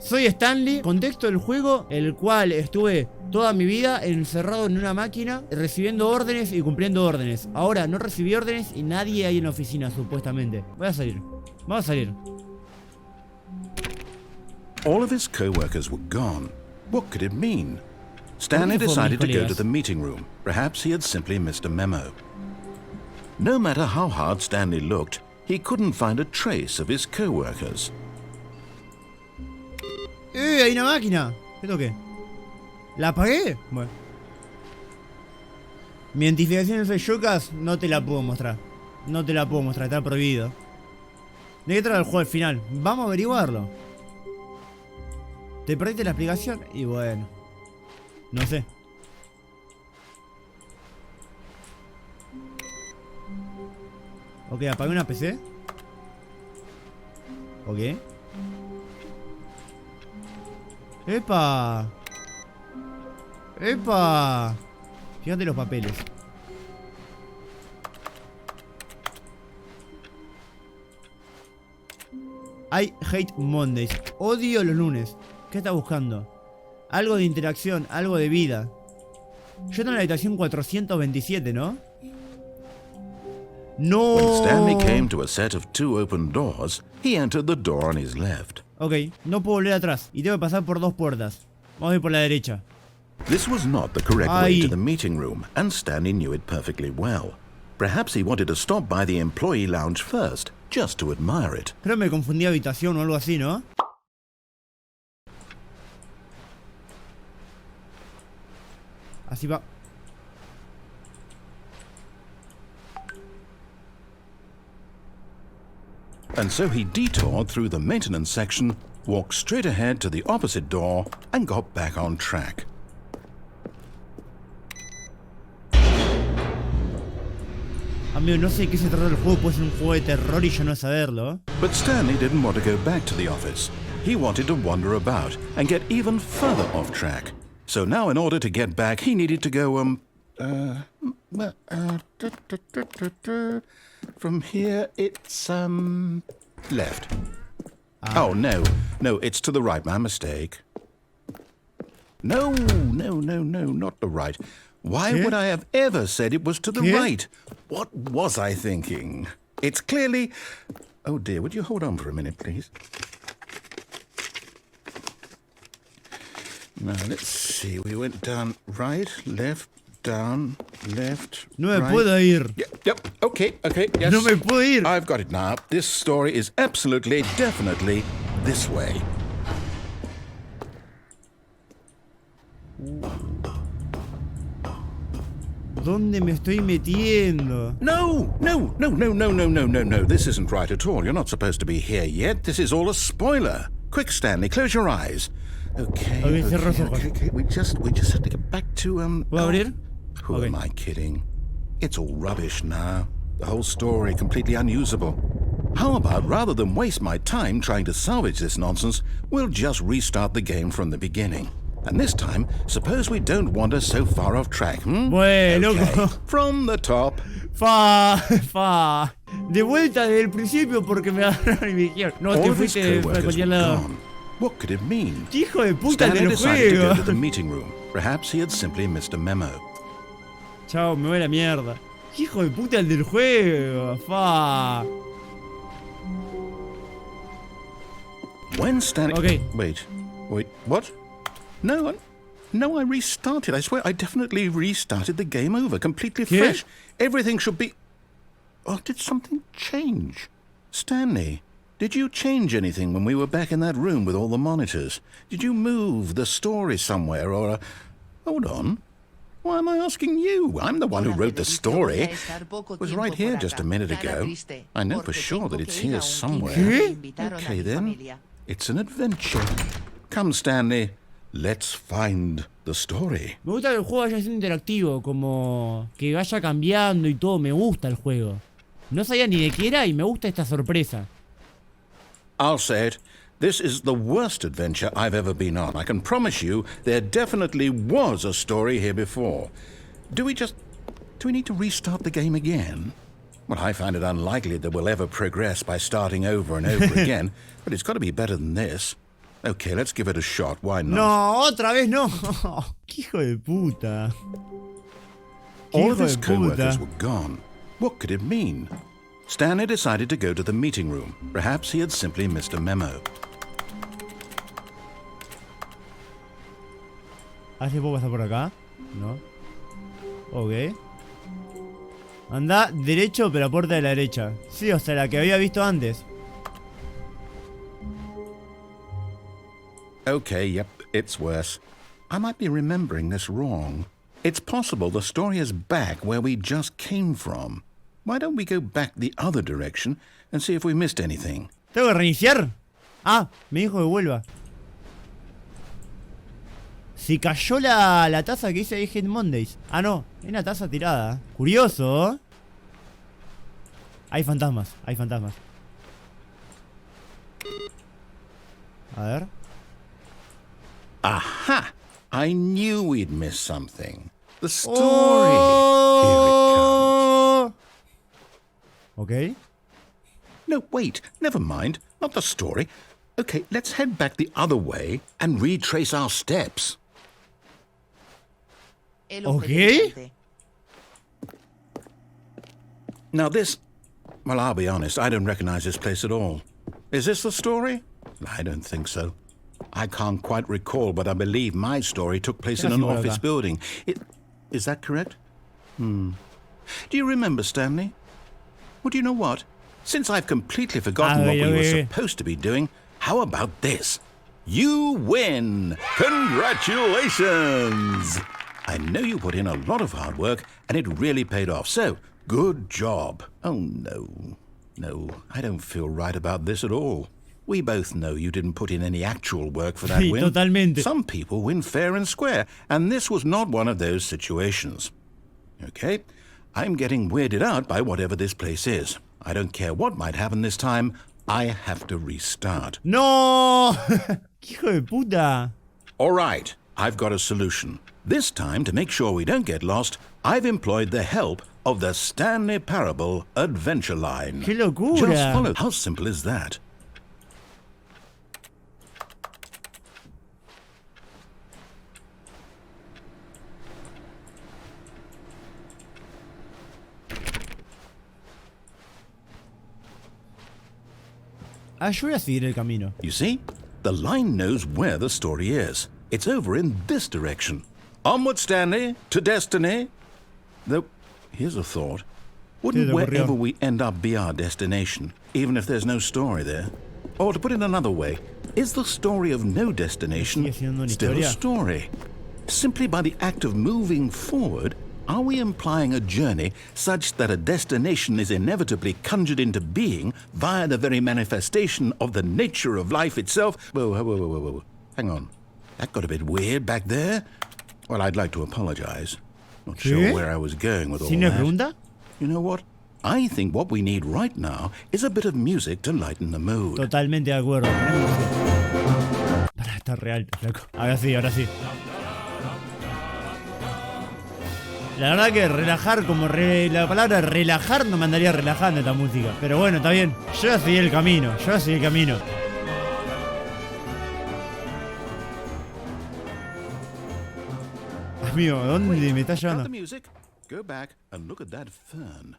Soy Stanley, contexto del juego, el cual estuve toda mi vida encerrado en una máquina, recibiendo órdenes y cumpliendo órdenes. Ahora no recibí órdenes y nadie hay en la oficina, supuestamente. Voy a salir. Vamos a salir. All of his co-workers were gone. What could it mean? Stanley decided to go to the meeting room. Perhaps he had simply missed a memo. No matter how hard Stanley looked, he couldn't find a trace of his co-workers. Hay una máquina. ¿Qué toqué? ¿La apagué? Bueno. Mi identificación en JUEGA no te la puedo mostrar. No te la puedo mostrar, está prohibido. ¿De qué trata el juego al final? Vamos a averiguarlo. ¿Te perdiste la explicación? Y bueno. No sé. Ok, apagué una PC. Ok. ¡Epa! ¡Epa! Fíjate los papeles. I hate Mondays. Odio los lunes. ¿Qué está buscando? Algo de interacción, algo de vida. Yo estoy en la habitación 427, ¿no? ¡No! When Stanley came to a set of 2 open doors, he entered the door on his left. Ok, no puedo volver atrás y tengo que pasar por 2 puertas. Vamos a ir por la derecha. This was not the correct way to the meeting room, and Stanley knew it perfectly well. Perhaps he wanted to stop by the employee lounge first, just to admire it. Creo que me confundí de habitación o algo así, ¿no? Así va. And so he detoured through the maintenance section, walked straight ahead to the opposite door, and got back on track. Amigo, no sé de qué se trata el juego, puede ser un juego de terror y yo no saberlo. But Stanley didn't want to go back to the office. He wanted to wander about and get even further off track. So now in order to get back, he needed to go, from here, it's, left. Oh, no, it's to the right, my mistake. No, not the right. Why would I have ever said it was to the right? What was I thinking? It's clearly... Oh dear, would you hold on for a minute, please? Now, let's see, we went down right, left, down, left, No me right. puedo ir. Yep, okay, yes. No me puedo ir. I've got it now. This story is absolutely, definitely this way. ¿Dónde me estoy metiendo? No. This isn't right at all. You're not supposed to be here yet. This is all a spoiler. Quick, Stanley, close your eyes. Okay. We just have to get back to, ¿Puedo abrir? Who am I kidding? It's all rubbish now. The whole story completely unusable. How about, rather than waste my time trying to salvage this nonsense, we'll just restart the game from the beginning. And this time, suppose we don't wander so far off track, Bueno, okay. From the top. De vuelta desde el principio porque me agarraron y me dijeron, no, te fuiste de cualquier lado. What could it mean? ¿Qué hijo de puta del Stanley decided to go juego? to the meeting room. Perhaps he had simply missed a memo. Chao, me voy a la mierda. ¿Qué hijo de puta el del juego? When Stanley... Okay. Wait, what? No, I restarted. I swear, I definitely restarted the game over, completely fresh. Everything should be... Oh, did something change? Stanley, did you change anything when we were back in that room with all the monitors? Did you move the story somewhere, or... Hold on. Why am I asking you? I'm the one who wrote the story. It was right here just a minute ago. I know for sure that it's here somewhere. Okay, then. It's an adventure. Come, Stanley. Let's find the story. Me gusta que el juego vaya siendo interactivo, como que vaya cambiando y todo. Me gusta el juego. No sabía ni de qué era y me gusta esta sorpresa. I'll say it. This is the worst adventure I've ever been on. I can promise you there definitely was a story here before. Do we need to restart the game again? Well, I find it unlikely that we'll ever progress by starting over and over again, but it's got to be better than this. Okay, let's give it a shot. Why not? No, otra vez no. Qué hijo de puta. Qué All hijo of his de co-workers puta. were gone. What could it mean? Stanley decided to go to the meeting room. Perhaps he had simply missed a memo. ¿Hace poco está por acá? No. Ok. Anda derecho, pero a puerta de la derecha. Sí, o sea, la que había visto antes. Okay, yep, it's worse. I might be remembering this wrong. It's possible the story is back where we just came from. Why don't we go back the other direction and see if we missed anything? ¿Tengo que reiniciar? Ah, me dijo que vuelva. Se cayó la taza que dice Hate Mondays. Ah, no, es una taza tirada. Curioso, ¿eh? Hay fantasmas, hay fantasmas. A ver. Aha! I knew we'd miss something. The story. Oh! Okay. No, wait, never mind. Not the story. Okay, let's head back the other way and retrace our steps. Okay. Now this... Well, I'll be honest, I don't recognize this place at all. Is this the story? I don't think so. I can't quite recall, but I believe my story took place in an office building. Is that correct? Do you remember, Stanley? Well, do you know what? Since I've completely forgotten what we were supposed to be doing, how about this? You win! Congratulations! I know you put in a lot of hard work, and it really paid off, so good job. Oh, no. No, I don't feel right about this at all. We both know you didn't put in any actual work for that win. Totalmente. Some people win fair and square, and this was not one of those situations. Okay, I'm getting weirded out by whatever this place is. I don't care what might happen this time, I have to restart. No! Hijo de puta. All right, I've got a solution. This time, to make sure we don't get lost, I've employed the help of the Stanley Parable Adventure Line. ¡Qué locura! Just follow. How simple is that? Ayuda a seguir el camino. You see, the line knows where the story is. It's over in this direction. Onward, Stanley, to destiny. Though, here's a thought. Wouldn't wherever we end up be our destination, even if there's no story there? Or to put it another way, is the story of no destination still a story? Simply by the act of moving forward, are we implying a journey such that a destination is inevitably conjured into being via the very manifestation of the nature of life itself? Whoa. Hang on. That got a bit weird back there. Well, I'd like to apologize. Not sure where I was going with all that. You know what? I think what we need right now is a bit of music to lighten the mood. Totalmente de acuerdo. Para estar re alto, flaco. Ahora sí, ahora sí. La verdad que relajar, como la palabra relajar no me andaría relajando esta música. Pero bueno, está bien. Yo ya seguí el camino, Amigo, ¿dónde me estás llevando? Go back and look at that fern.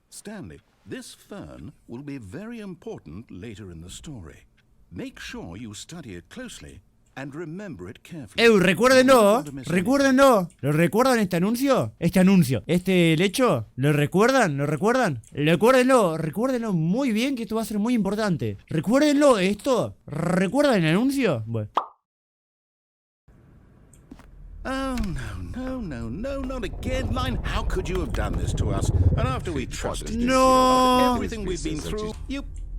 Stanley, this fern will be very important later in the story. Make sure you study it closely and remember it carefully. Recuérdenlo. ¿Lo recuerdan este anuncio? Este hecho, ¿lo recuerdan? Recuérdenlo muy bien, que esto va a ser muy importante. Recuérdenlo esto. ¿Recuerdan el anuncio? Bueno. Oh, no, not again. Line, how could you have done this to us? And after we trusted you, after everything we've been through,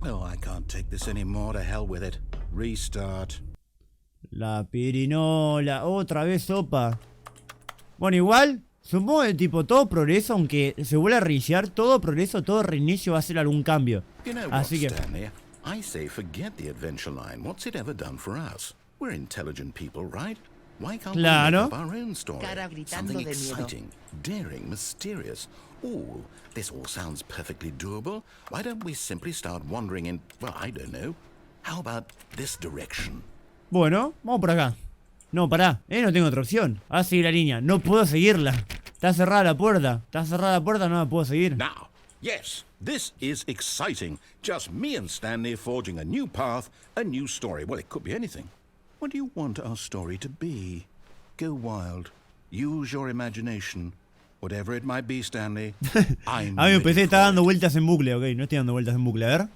Oh, I can't take this anymore. To hell with it. Restart. La pirinola, otra vez sopa. Bueno, igual, supongo que tipo todo progreso, aunque se vuelva a reiniciar, todo progreso, todo reinicio va a hacer algún cambio. You know what, Stanley? I say forget the adventure line. What's it ever done for us? We're intelligent people, right? Why can't we make up our own story? Something exciting, daring, mysterious. Ooh, this all sounds perfectly doable. Why don't we simply start wandering in, well, I don't know, How about this direction? Bueno, vamos por acá. No, pará, no tengo otra opción. Ahora seguir la línea, no puedo seguirla. Está cerrada la puerta. Está cerrada la puerta, no la puedo seguir. Now, yes, this is exciting. Just me and Stanley forging a new path, a new story. Well, it could be anything. What do you want our story to be? Go wild. Use your imagination. Whatever it might be, Stanley. I'm A mí mi PC está ready for dando it. vueltas en bucle, ok. No estoy dando vueltas en bucle, a ver.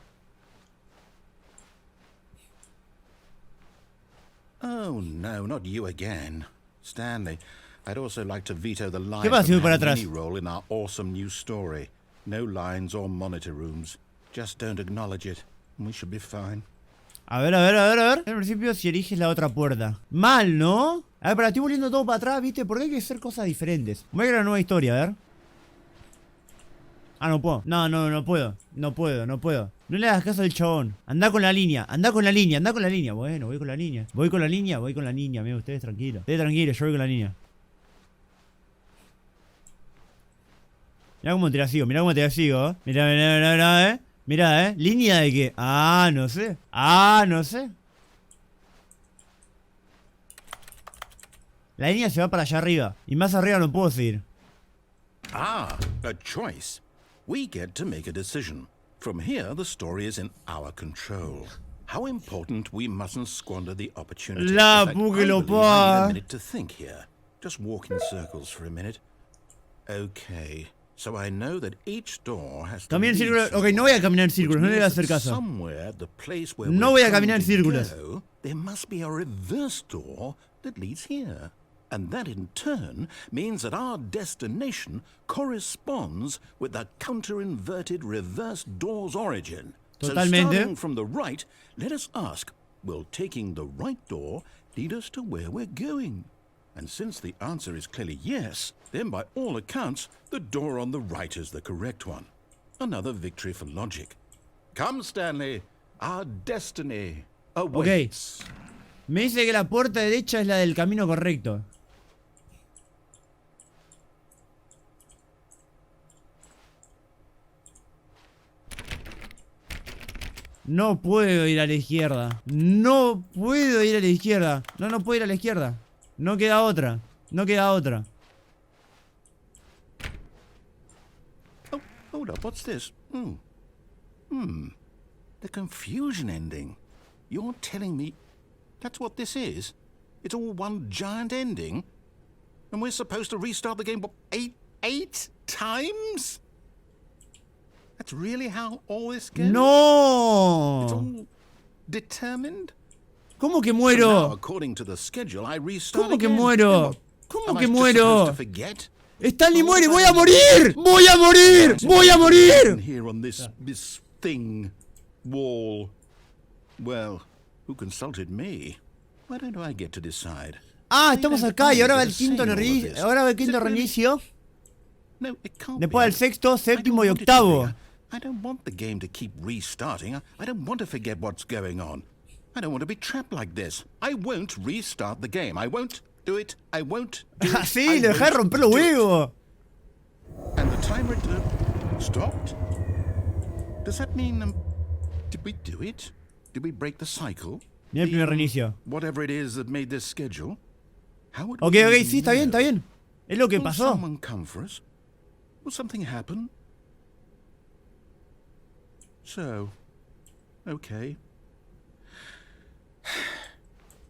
Oh, no, not you again. Stanley, I'd also like to veto the line ¿Qué pasa si voy para from atrás? any role in our awesome new story. No lines or monitor rooms. Just don't acknowledge it, and we should be fine. A ver, a ver, a ver, a ver. En principio, si eliges la otra puerta. Mal, ¿no? A ver, pero estoy volviendo todo para atrás, ¿viste? Porque hay que hacer cosas diferentes. Voy a crear una nueva historia, a ver. Ah, no puedo. No, no, no puedo. No puedo, no puedo. No le hagas caso al chabón. Anda con la línea, anda con la línea, anda con la línea. Bueno, voy con la línea. Voy con la línea, voy con la línea. Amigo, ustedes tranquilos. Ustedes tranquilos, yo voy con la línea. Mirá cómo te la sigo, mirá cómo te la sigo, ¿eh? Mirá, mirá, mirá, mirá, ¿eh? Mirá, ¿eh? ¿Línea de qué? Ah, no sé. Ah, no sé. La línea se va para allá arriba. Y más arriba no puedo seguir. Ah, a choice. We get to make a decision. From here, the story is in our control. How important we mustn't squander the opportunity. La In fact, puque I lo believe I need pa. a minute to think here. Just walk in circles for a minute. Okay, so I know that each door has to Caminar en lead círculos. Ok, somewhere, no voy a caminar en círculos, no which le voy a means hacer that caso. somewhere, the place where No we're voy a trying caminar en to círculos. go, there must be a reverse door that leads here. And that in turn means that our destination corresponds with the counter-inverted reverse door's origin. So Totalmente. starting from the right, let us ask, will taking the right door lead us to where we're going? And since the answer is clearly yes, then by all accounts, the door on the right is the correct one. Another victory for logic. Come, Stanley, our destiny awaits. Me dice que la puerta derecha es la del camino correcto. No puedo ir a la izquierda. No puedo ir a la izquierda. No, no puedo ir a la izquierda. No queda otra. No queda otra. Oh, hold up, what's this? The confusion ending. You're telling me that's what this is? It's all one giant ending? And we're supposed to restart the game, what, eight times? That's really how all this goes? It's ¡No! all determined? ¿Cómo que So now, muero? according to the schedule, I restart ¿Cómo que again. muero? Then what? ¿Cómo Am I que just muero? supposed to forget? ¡Stanley muere! ¡Voy a morir! ¡Voy a morir! ¡Voy a morir! Here on this thing wall. Well, who consulted me? Why don't I get to decide? Ah, estamos acá y ahora va el quinto reinicio. Ahora va el quinto reinicio. No, it can't Después be. del sexto, I séptimo don't y want it to octavo. be. I don't want the game to keep restarting. I don't want to forget what's going on. I don't want to be trapped like this. I won't restart the game. I won't do it. I won't do it. Ah, sí, I le dejé de won't romper los do it. huevos. And the timer stopped? Does that mean, did we do it? Did we break the cycle? Mira el primer reinicio. Whatever it is that made this schedule? How would Ok, we ok, even sí, está bien, está know? bien. Es lo que Will pasó. someone come for us? Will something happen? So, okay.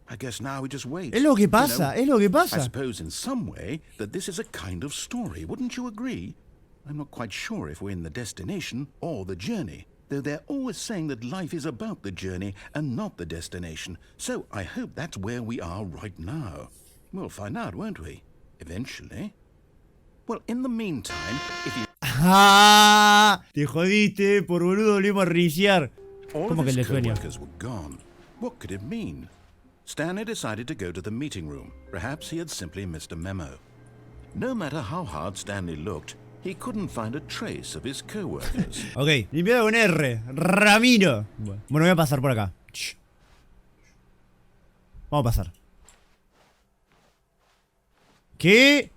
I guess now we just wait. Es lo que You know, pasa, es lo que I pasa. suppose in some way that this is a kind of story, wouldn't you agree? I'm not quite sure if we're in the destination or the journey, though they're always saying that life is about the journey and not the destination. So I hope that's where we are right now. We'll find out, won't we? Eventually. Well, in the meantime, if you... ¡Ah! Te jodiste, por boludo volvimos a reiniciar. All ¿Cómo of que el his de sueño? co-workers were gone. What could it mean? Stanley decided to go to the meeting room. Perhaps he had simply missed a memo. No matter how hard Stanley looked, he couldn't find a trace of his co-workers. Ok, limpiado con R. Ramiro. Bueno, voy a pasar por acá. Shh. Vamos a pasar. ¿Qué?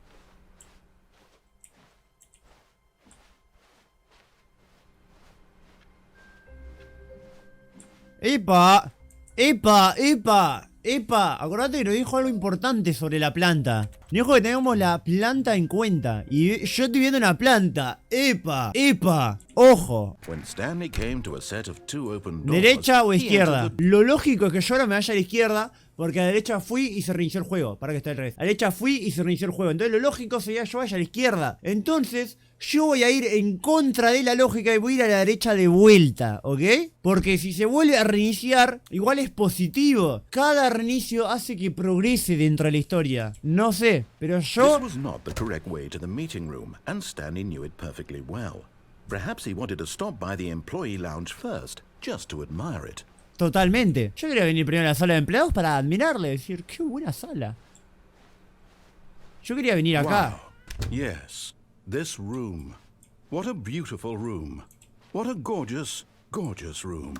¡Epa! ¡Epa! ¡Epa! ¡Epa! Acordate que nos dijo algo importante sobre la planta. Nos dijo que tenemos la planta en cuenta. Y yo estoy viendo una planta. ¡Epa! ¡Epa! ¡Ojo! ¿Derecha o izquierda? Lo lógico es que yo ahora me vaya a la izquierda, porque a la derecha fui y se reinició el juego. Para que esté al revés. A la derecha fui y se reinició el juego. Entonces lo lógico sería que yo vaya a la izquierda. Entonces yo voy a ir en contra de la lógica y voy a ir a la derecha de vuelta, ¿ok? Porque si se vuelve a reiniciar, igual es positivo. Cada reinicio hace que progrese dentro de la historia. No sé, pero yo... This was not the correct way to the meeting room, and Stanley knew it perfectly well. Perhaps he wanted to stop by the employee lounge first, just to admire it. Totalmente. Yo quería venir primero a la sala de empleados para admirarle, decir, qué buena sala. Yo quería venir acá. Wow. Yes. This room. What a beautiful room. What a gorgeous, gorgeous room.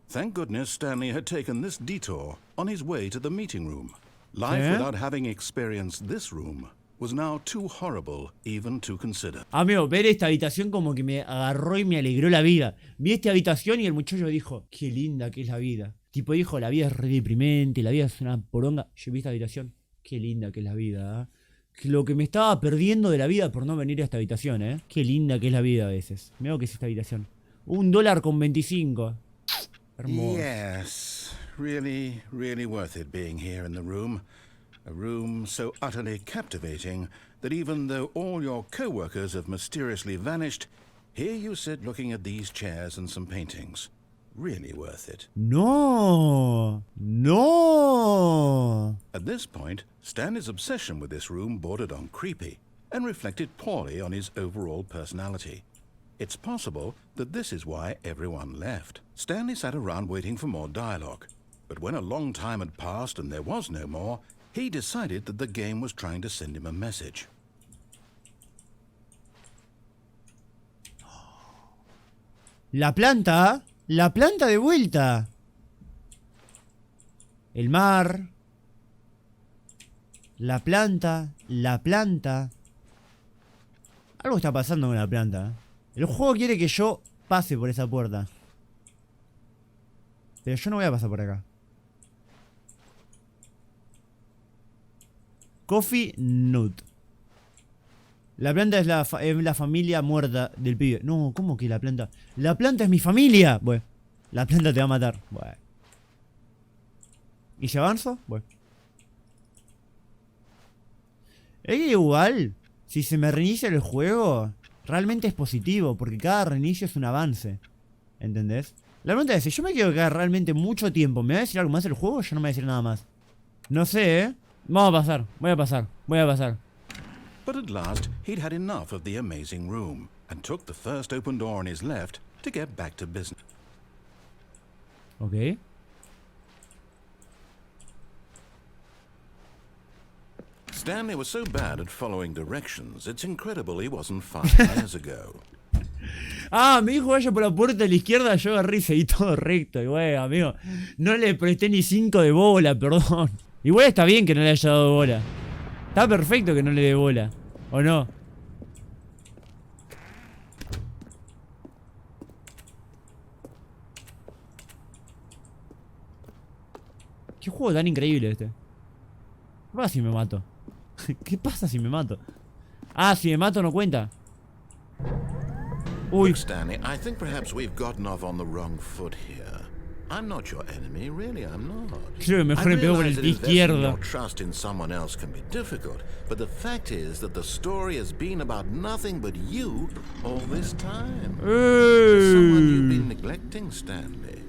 Thank goodness Stanley had taken this detour on his way to the meeting room. Life without having experienced this room was now too horrible even to consider. Amigo, ver esta habitación como que me agarró y me alegró la vida. Vi esta habitación y el muchacho dijo, qué linda que es la vida. Tipo dijo, la vida es re deprimente, la vida es una poronga. Yo vi esta habitación, qué linda que es la vida, ¿eh? Lo que me estaba perdiendo de la vida por no venir a esta habitación, ¿eh? Qué linda que es la vida a veces. Mira que es esta habitación. $1.25. Hermoso. Yes, really, really worth it being here in the room. A room so utterly captivating that even though all your co-workers have mysteriously vanished, here you sit looking at these chairs and some paintings. Really worth it. No, no. At this point, Stanley's obsession with this room bordered on creepy and reflected poorly on his overall personality. It's possible that this is why everyone left. Stanley sat around waiting for more dialogue, but when a long time had passed and there was no more, he decided that the game was trying to send him a message. La planta de vuelta. El mar. La planta. Algo está pasando con la planta. El juego quiere que yo pase por esa puerta. Pero yo no voy a pasar por acá. Coffee Nut. La planta es la familia muerta del pibe. No, ¿cómo que la planta? ¡La planta es mi familia! Bueno, la planta te va a matar. Bueno. ¿Y si avanzo? Bueno. Es que igual, si se me reinicia el juego, realmente es positivo, porque cada reinicio es un avance. ¿Entendés? La pregunta es, si yo me quedo acá realmente mucho tiempo, ¿me va a decir algo más el juego o ya no me va a decir nada más? No sé, ¿eh? Vamos a pasar, voy a pasar. But at last, he'd had enough of the amazing room and took the first open door on his left to get back to business. Ok. Stanley was so bad at following directions, it's incredible he wasn't 5 years ago. Ah, me dijo vaya por la puerta de la izquierda, yo agarré y seguí todo recto. Y bueno, amigo, no le presté ni 5 de bola, perdón. Igual está bien que no le haya dado bola. Está perfecto que no le dé bola. ¿O no? Qué juego tan increíble este. ¿Qué pasa si me mato? ¿Qué pasa si me mato? Ah, si me mato no cuenta. Uy. Look, Stanley, I think perhaps we've gotten off on the wrong foot here. I'm not your enemy, really, I'm not. Creo que mejor me pego por el pie izquierdo. Trust in someone else can be difficult, but the fact is that the story has been about nothing but you all this time. There's someone you've been neglecting, Stanley.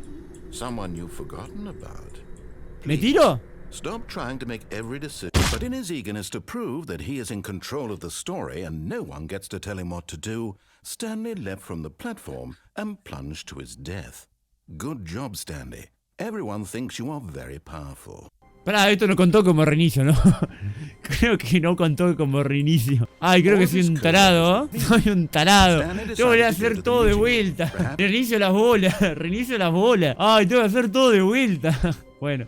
Someone you've forgotten about. ¿Me tiro? Stop trying to make every decision. But in his eagerness to prove that he is in control of the story and no one gets to tell him what to do, Stanley leapt from the platform and plunged to his death. Good job, Stanley. Everyone thinks you are very powerful. Pará, esto no contó como reinicio, ¿no? Creo que no contó como reinicio. Ay, creo que soy un tarado, ¿eh? Soy un tarado. Tengo que hacer todo de vuelta. Reinicio las bolas. Ay, tengo que hacer todo de vuelta. Bueno.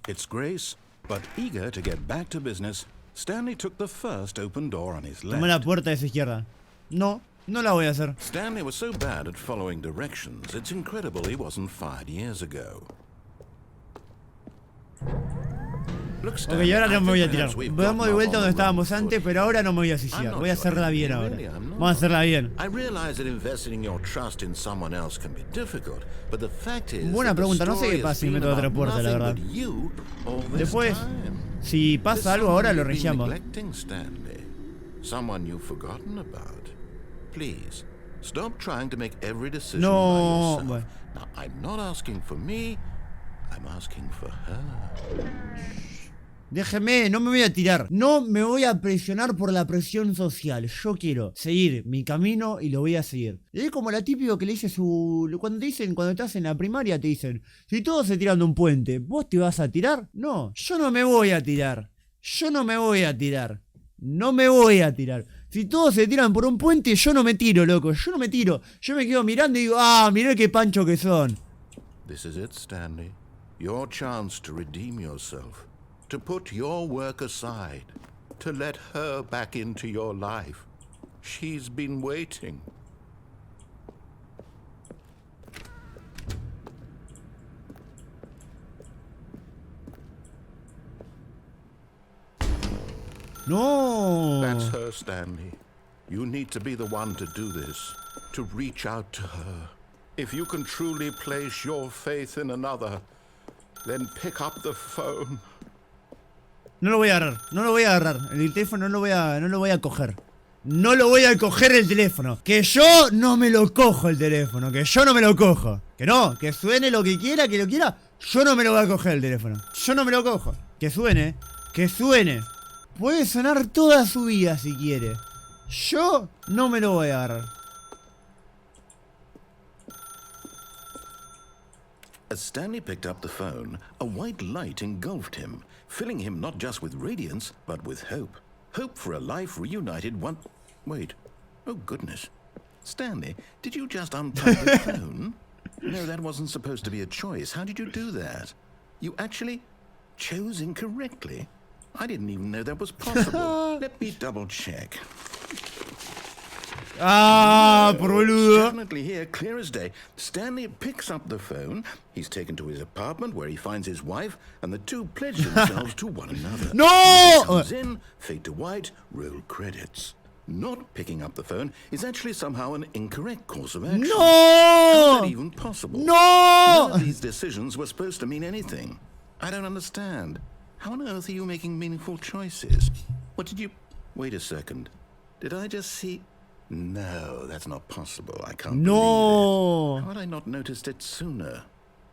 It's Grace, but eager to get back to business, Stanley took the first open door on his left. Toma la puerta de esa izquierda. No. No la voy a hacer. Stanley was so bad at following directions, it's incredible he wasn't fired years ago. Ok, y ahora no me voy a tirar. Vamos de vuelta donde estábamos antes, pero ahora no me voy a suicidar. Voy a hacerla bien ahora. Vamos a hacerla bien. Buena pregunta, no sé qué pasa si meto otra puerta, la verdad. Después, si pasa algo ahora, lo reiniciamos. No, bueno. Déjeme, no me voy a tirar. No me voy a presionar por la presión social. Yo quiero seguir mi camino y lo voy a seguir. Es como la típico que le dice cuando te dicen, cuando estás en la primaria, te dicen: si todos se tiran de un puente, ¿vos te vas a tirar? No, yo no me voy a tirar. Yo no me voy a tirar. No me voy a tirar. Si todos se tiran por un puente, yo no me tiro, loco. Yo no me tiro. Yo me quedo mirando y digo: ah, mirá qué pancho que son. This is it, Stanley. Your chance to redeem yourself. To put your work aside, to let her back into your life. She's been waiting. No. That's her, Stanley. You need to be the one to do this, to reach out to her. If you can truly place your faith in another, then pick up the phone. No lo voy a agarrar, no lo voy a agarrar. El teléfono no lo voy a coger. No lo voy a coger el teléfono. Que yo no me lo cojo el teléfono. Que yo no me lo cojo. Que no, que suene lo que quiera, que lo quiera. Yo no me lo voy a coger el teléfono. Yo no me lo cojo. Que suene, que suene. Puede sonar toda su vida si quiere. Yo no me lo voy a agarrar. As Stanley picked up the phone, a white light engulfed him, filling him not just with radiance, but with hope. Hope for a life reunited one... Wait. Oh, goodness. Stanley, did you just unplug the phone? No, that wasn't supposed to be a choice. How did you do that? You actually chose incorrectly? I didn't even know that was possible. Let me double-check. Ah, por boludo. Definitely here, clear as day. Stanley picks up the phone. He's taken to his apartment where he finds his wife, and the two pledge themselves to one another. No! Comes in, fade to white, roll credits. Not picking up the phone is actually somehow an incorrect course of action. No! How is that even possible? No! None of these decisions were supposed to mean anything. I don't understand. How on earth are you making meaningful choices? What did you... Wait a second. Did I just see... No, that's not possible. I can't believe it. How had I not noticed it sooner?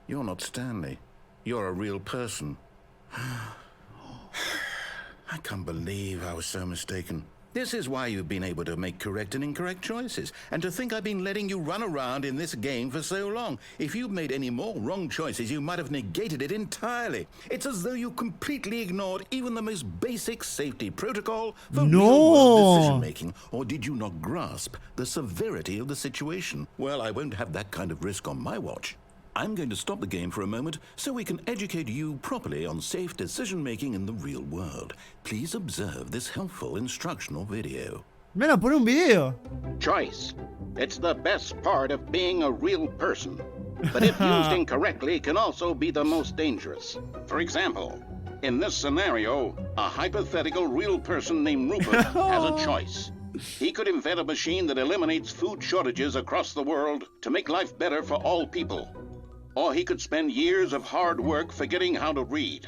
You're not Stanley. You're a real person. I can't believe I was so mistaken. This is why you've been able to make correct and incorrect choices. And to think I've been letting you run around in this game for so long. If you'd made any more wrong choices, you might have negated it entirely. It's as though you completely ignored even the most basic safety protocol for real-world decision-making. Or did you not grasp the severity of the situation? Well, I won't have that kind of risk on my watch. I'm going to stop the game for a moment so we can educate you properly on safe decision-making in the real world. Please observe this helpful instructional video. Me van a poner un video. Choice. It's the best part of being a real person. But if used incorrectly, can also be the most dangerous. For example, in this scenario, a hypothetical real person named Rupert has a choice. He could invent a machine that eliminates food shortages across the world to make life better for all people. Or he could spend years of hard work forgetting how to read.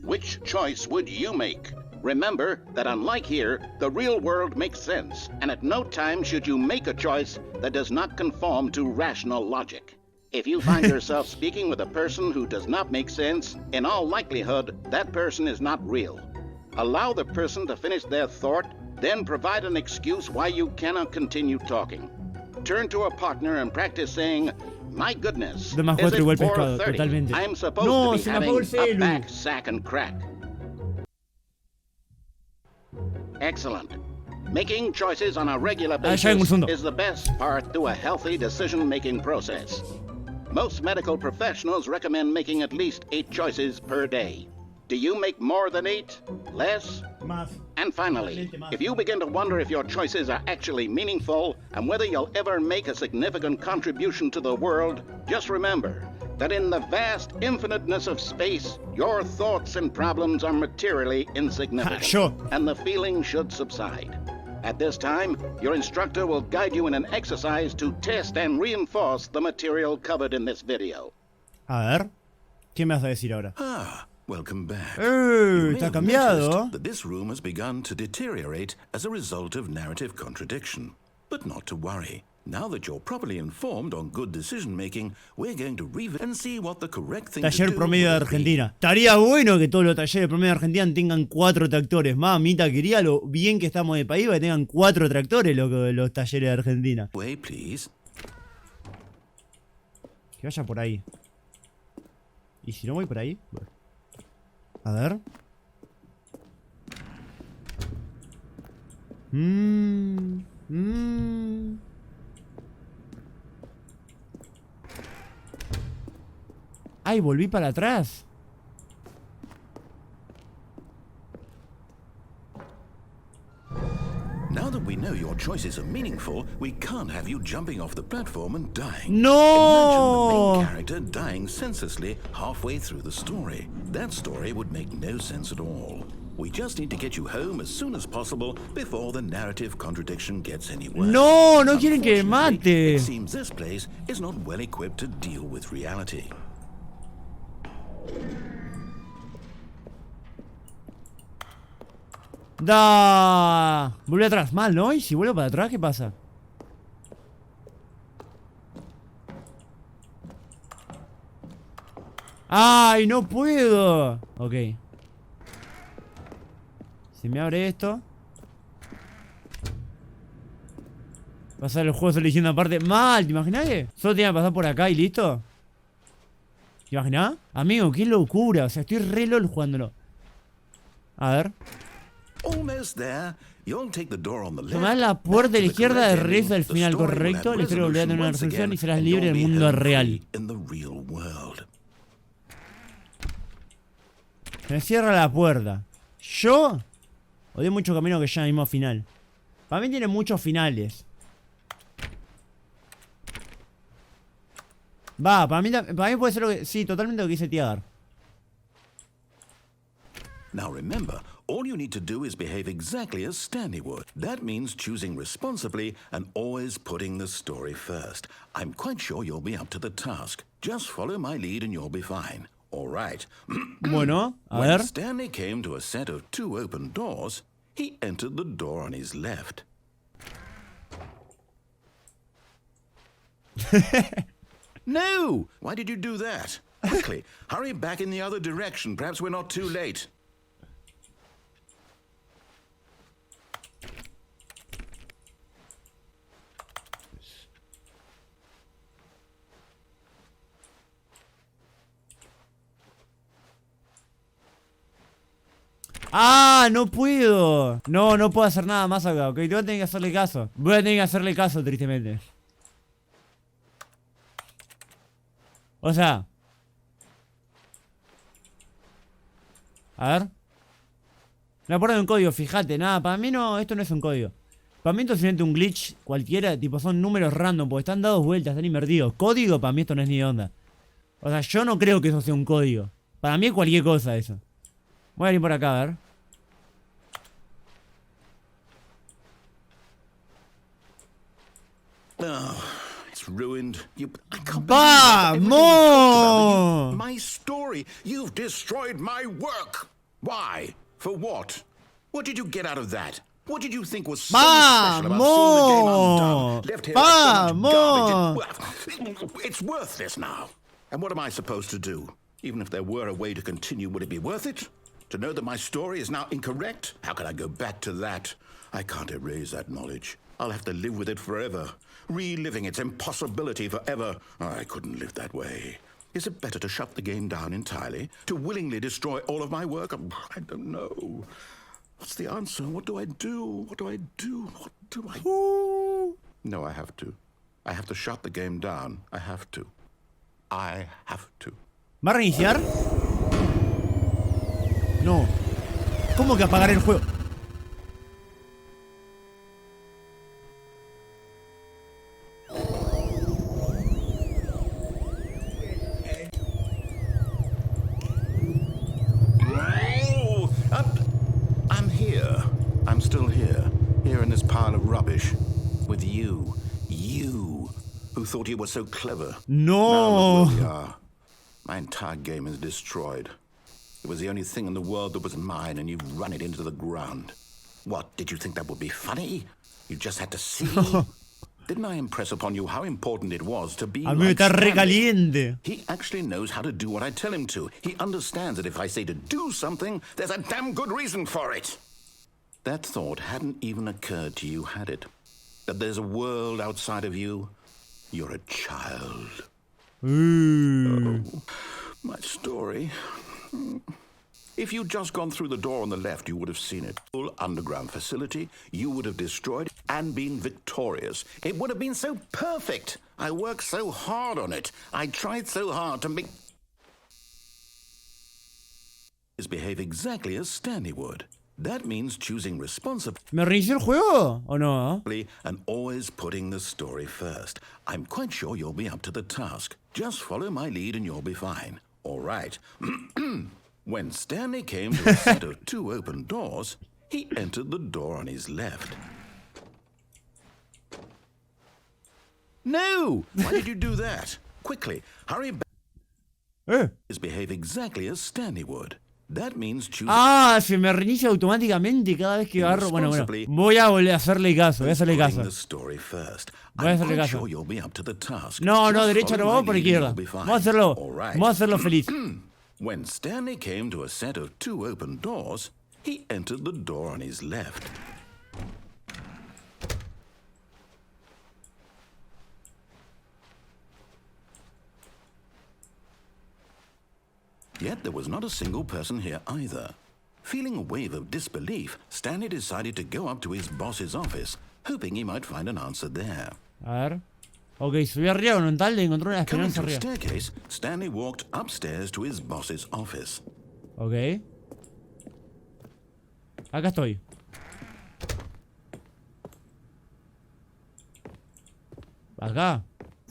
Which choice would you make? Remember that unlike here, the real world makes sense, and at no time should you make a choice that does not conform to rational logic. If you find yourself speaking with a person who does not make sense, in all likelihood, that person is not real. Allow the person to finish their thought, then provide an excuse why you cannot continue talking. Turn to a partner and practice saying, "My goodness, is it 4:30? I'm supposed to be having a back, sack, and crack." Excellent. Making choices on a regular basis is the best part to a healthy decision-making process. Most medical professionals recommend making at least 8 choices per day. Do you make more than 8? Less? Más. And finally, if you begin to wonder if your choices are actually meaningful and whether you'll ever make a significant contribution to the world, just remember that in the vast infiniteness of space, your thoughts and problems are materially insignificant, Sure. and the feeling should subside. At this time, your instructor will guide you in an exercise to test and reinforce the material covered in this video. A ver. ¿Qué me vas a decir ahora? Ah, welcome back. You may Está have cambiado. noticed that this room has begun to deteriorate as a result of narrative contradiction. But not to worry. Now that you're properly informed on good decision making, we're going to revisit and see what the correct thing to Taller do promedio de will be. Argentina. Estaría bueno que todos los talleres promedio de Argentina tengan 4 tractores. Mamita, quería lo bien que estamos de país, que tengan 4 tractores los talleres de Argentina. Way, please. Que vaya por ahí. ¿Y si no voy por ahí? Bueno. A ver. Ay, volví para atrás. Now that we know your choices are meaningful, we can't have you jumping off the platform and dying. No! Imagine the main character dying senselessly halfway through the story. That story would make no sense at all. We just need to get you home as soon as possible before the narrative contradiction gets any worse. No, no quieren que me Unfortunately, mate. it seems this place is not well equipped to deal with reality. Da. Volví atrás. Mal, ¿no? ¿Y si vuelvo para atrás, qué pasa? ¡Ay, no puedo! Ok. Si me abre esto. Pasar el juego eligiendo aparte. Mal, ¿te imaginas que solo tenía que pasar por acá y listo? ¿Te imaginas? Amigo, qué locura. O sea, estoy re lol jugándolo. A ver. Almost there. You'll take the door on the left. Tomar la puerta de la Back to the izquierda de correct regreso al ending. final The story will correcto. have La historia volverá a tener una resolution resolución y once serás again, libre and del you'll mundo be real. free in the real world. Se me cierra la puerta. Yo odio mucho camino que ya mismo final. Para mí tiene muchos finales. Va, para mí puede ser lo que... Sí, totalmente lo que dice Tiagar. Now remember, all you need to do is behave exactly as Stanley would. That means choosing responsibly and always putting the story first. I'm quite sure you'll be up to the task. Just follow my lead and you'll be fine. All right. Bueno, a When ver. Stanley came to a set of 2 open doors, he entered the door on his left. No! Why did you do that? Quickly, hurry back in the other direction. Perhaps we're not too late. ¡Ah! ¡No puedo! No, no puedo hacer nada más acá, ok. Voy a tener que hacerle caso. Voy a tener que hacerle caso, tristemente. O sea. A ver. Me acuerdo de un código, fíjate. Nada, para mí no, esto no es un código. Para mí esto es simplemente un glitch cualquiera. Tipo, son números random, porque están dados vueltas, están invertidos. Código, para mí esto no es ni de onda. O sea, yo no creo que eso sea un código. Para mí es cualquier cosa eso. Voy a ir por acá, a ver. Oh, it's ruined. I can't believe ¡Vamos! my story. You've destroyed my work. Why? For what? What did you get out of that? What did you think was so special about seeing the game undone? Left here like so much garbage. It's worthless now. And what am I supposed to do? Even if there were a way to continue, would it be worth it? To know that my story is now incorrect? How can I go back to that? I can't erase that knowledge. I'll have to live with it forever. Reliving its impossibility forever. I couldn't live that way. Is it better to shut the game down entirely? To willingly destroy all of my work? I don't know. What's the answer? What do I do? What do I do? What do I do? No, I have to. I have to shut the game down. I have to. I have to. ¿Va a reiniciar? No. ¿Cómo que apagar el juego? who thought you were so clever. No. Now look where we are. My entire game is destroyed. It was the only thing in the world that was mine, and you've run it into the ground. What, did you think that would be funny? You just had to see? Didn't I impress upon you how important it was to be Amigo, like está re Stanley? caliente. He actually knows how to do what I tell him to. He understands that if I say to do something, there's a damn good reason for it. That thought hadn't even occurred to you, had it? That there's a world outside of you? You're a child. Oh, my story. If you'd just gone through the door on the left, you would have seen it. Full underground facility, you would have destroyed and been victorious. It would have been so perfect. I worked so hard on it. I tried so hard to make... behave exactly as Stanley would. That means choosing responsibly ¿Me reinició el juego o no? and always putting the story first. I'm quite sure you'll be up to the task. Just follow my lead and you'll be fine. All right. When Stanley came to a set of 2 open doors, he entered the door on his left. No! Why did you do that? Quickly, hurry back. Behave exactly as Stanley would. That means choose... Ah, se me reinicia automáticamente cada vez que agarro. Bueno, voy a volver a hacerle caso. Voy a hacerle caso. Voy a hacerle caso. No, derecha no, vamos por izquierda. Vamos a hacerlo feliz. When Stanley came to a set of 2 open doors, he entered the door on his left. Yet there was not a single person here either. Feeling a wave of disbelief, Stanley decided to go up to his boss's office, hoping he might find an answer there. A ver. Ok, subí arriba con un tal de encontrar una Coming esperanza to a arriba. staircase, Stanley walked upstairs to his boss's office. Ok. Acá estoy. Acá.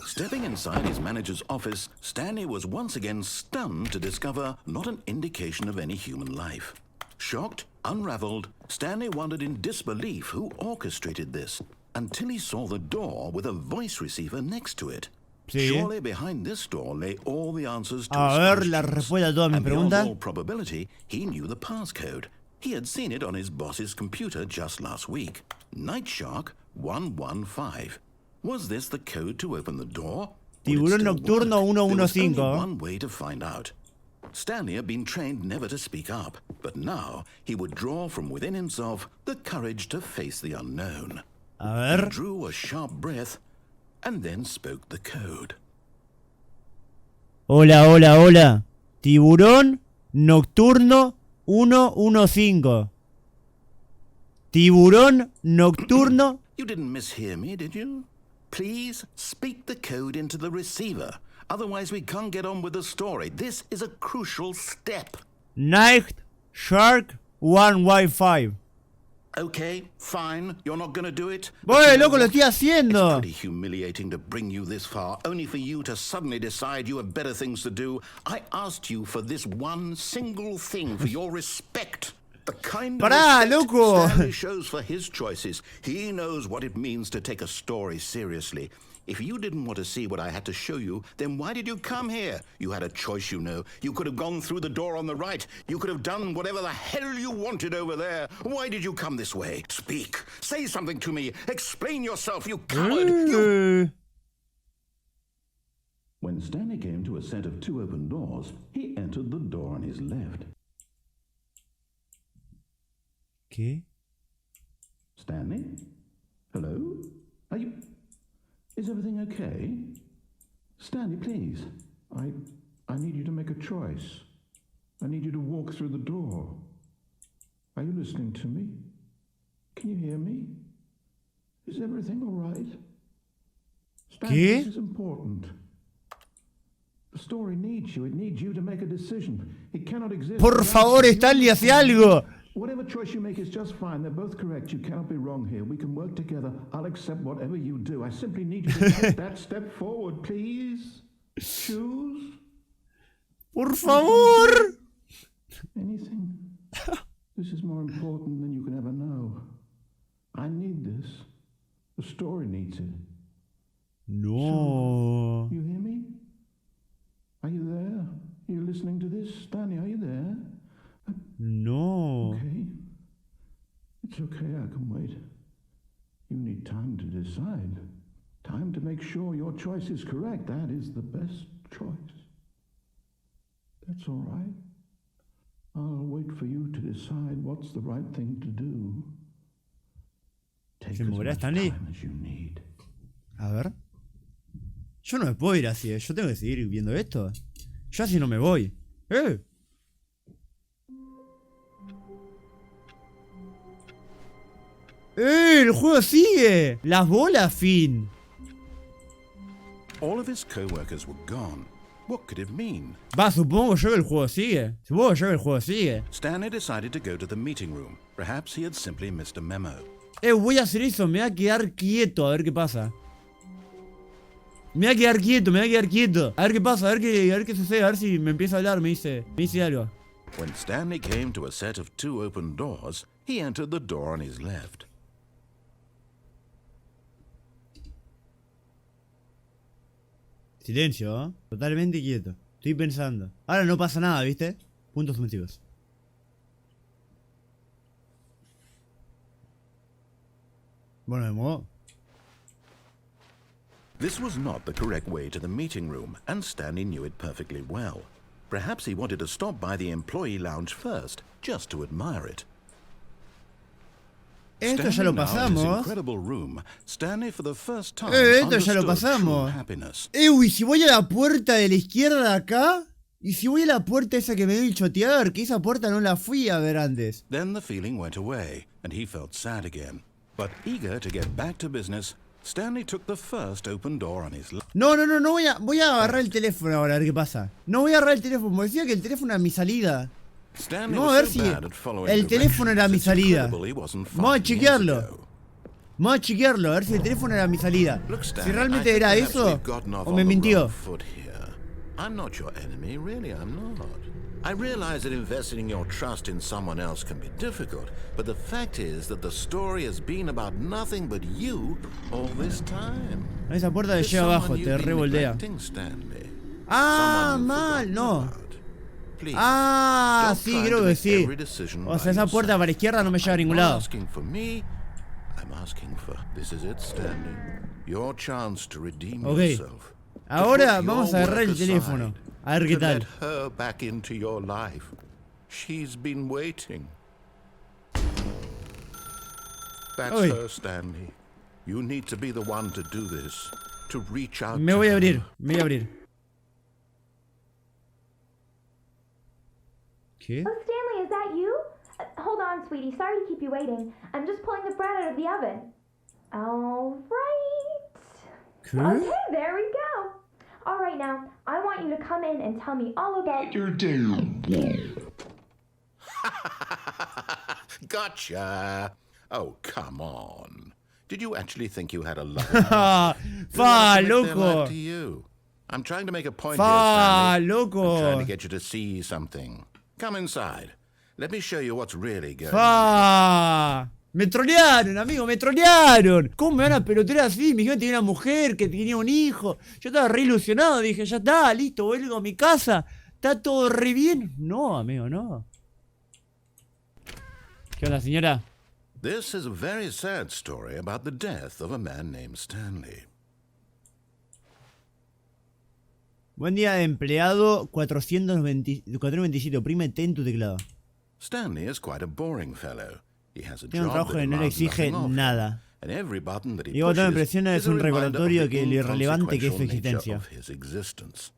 Stepping inside his manager's office, Stanley was once again stunned to discover not an indication of any human life. Shocked, unraveled, Stanley wondered in disbelief who orchestrated this, until he saw the door with a voice receiver next to it. Sí. Surely behind this door lay all the answers to A his ver, questions. la respuesta a todas mis And beyond preguntas. all probability, he knew the passcode. He had seen it on his boss's computer just last week. Nightshark 115. Was this the code to open the door? Would it Tiburón still nocturno work? There was 115. only one way to find out. Stanley had been trained never to speak up, but now he would draw from within himself the courage to face the unknown. A He ver. drew a sharp breath and then spoke the code. Hola, hola, hola. Tiburón nocturno 115. Tiburón nocturno. You didn't mishear me, did you? Please speak the code into the receiver. Otherwise, we can't get on with the story. This is a crucial step. Night Shark 115. Okay, fine. You're not gonna do it? Voy, loco, lo estoy It's haciendo. pretty humiliating to bring you this far, only for you to suddenly decide you have better things to do. I asked you for this one single thing, for your respect. The kind of Pará, respect loco. Stanley shows for his choices. He knows what it means to take a story seriously. If you didn't want to see what I had to show you, then why did you come here? You had a choice, you know. You could have gone through the door on the right. You could have done whatever the hell you wanted over there. Why did you come this way? Speak. Say something to me. Explain yourself, you coward. You... When Stanley came to a set of 2 open doors, he entered the door on his left. ¿Qué? Stanley? Hello? Are you... Is everything okay? Stanley, please. I need you to make a choice. I need you to walk through the door. Are you listening to me? Can you hear me? Is everything all right? Stanley, ¿Qué? this is important. The story needs you. It needs you to make a decision. It cannot exist. Por favor, Stanley, hace algo. Whatever choice you make is just fine. They're both correct. You cannot be wrong here. We can work together. I'll accept whatever you do. I simply need you to take that step forward, please. Choose Por favor. anything. This is more important than you can ever know. I need this. The story needs it. No. into this? Stanley, are you there? No. Okay. It's okay, I can wait. You need time to decide. Time to make sure your choice is correct. That is the best choice. That's all right. I'll wait for you to decide what's the right thing to do. Take ¿Se as moverá much Stanley? time as you need. A ver. Yo no me puedo ir así, yo tengo que seguir viendo esto. Yo así no me voy. El juego sigue. Las bolas, fin. All of his co-workers were gone. What could it mean? Va, supongo yo que el juego sigue. Supongo yo que el juego sigue. Stanley decided to go to the meeting room. Perhaps he had simply missed a memo. Voy a hacer eso, me voy a quedar quieto a ver qué pasa. Me voy a quedar quieto, me voy a quedar quieto. A ver qué pasa, a ver qué sucede, a ver si me empieza a hablar, me dice algo. When Stanley came to a set of 2 open doors, he entered the door on his left. Silencio, ¿eh? Totalmente quieto. Estoy pensando. Ahora no pasa nada, ¿viste? Puntos suspensivos. Bueno, me muevo. This was not the correct way to the meeting room, and Stanley knew it perfectly well. Perhaps he wanted to stop by the employee lounge first, just to admire it. Esto ya lo pasamos. Incredible room, Stanley for the first time Esto ya lo understood pasamos. true happiness. Y si voy a la puerta de la izquierda de acá, y si voy a la puerta esa que me dio el choteador, que esa puerta no la fui a ver antes. Then the feeling went away, and he felt sad again. But eager to get back to business, Stanley took the first open door on his left. No, voy a agarrar el teléfono ahora, a ver qué pasa. No voy a agarrar el teléfono, me decía que el teléfono era mi salida. Stanley Vamos a ver si el teléfono era mi salida. Vamos a chequearlo. Vamos a chequearlo, a ver si el teléfono era mi salida. Si realmente era eso, o me mintió. I'm not your enemy, really, I'm not. I realize that investing your trust in someone else can be difficult, but the fact is that the story has been about nothing but you all this time. Esa puerta le lleva abajo, te revoldea. Ah, mal, no. Ah, sí, creo que sí. O sea, esa puerta para la izquierda no me lleva a ningún lado. Ok. Ahora vamos a agarrar el teléfono. A ver qué tal. Me voy a abrir, me voy a abrir. ¿Qué? Oh, Stanley, is that you? Hold on, sweetie. Sorry to keep you waiting. I'm just pulling the bread out of the oven. All right. ¿Qué? Okay, there we go. All right, now, I want you to come in and tell me all about your day. Gotcha. Oh, come on. Did you actually think you had a love? Fa, loco. I'm trying to make a point here, Stanley. Loco. I'm trying to get you to see something. Come inside. Let me show you what's really going on. Fa. Me trolearon, amigo, me trolearon. ¿Cómo me van a pelotear así? Me dijeron que tenía una mujer, que tenía un hijo. Yo estaba re ilusionado, dije, ya está, listo, vuelvo a mi casa. Está todo re bien. No, amigo, no. ¿Qué onda, señora? This is a very sad story about the death of a man named Stanley. Buen día, empleado 427. Oprime T en tu teclado. Stanley is quite a boring fellow. He has a Tiene un job trabajo that que no le demands exige nothing of him, nada. and every button that he Y el botón de pushes presión is es a un reminder of recordatorio the que lo irrelevante que es su inconsequential existencia. nature of his existence.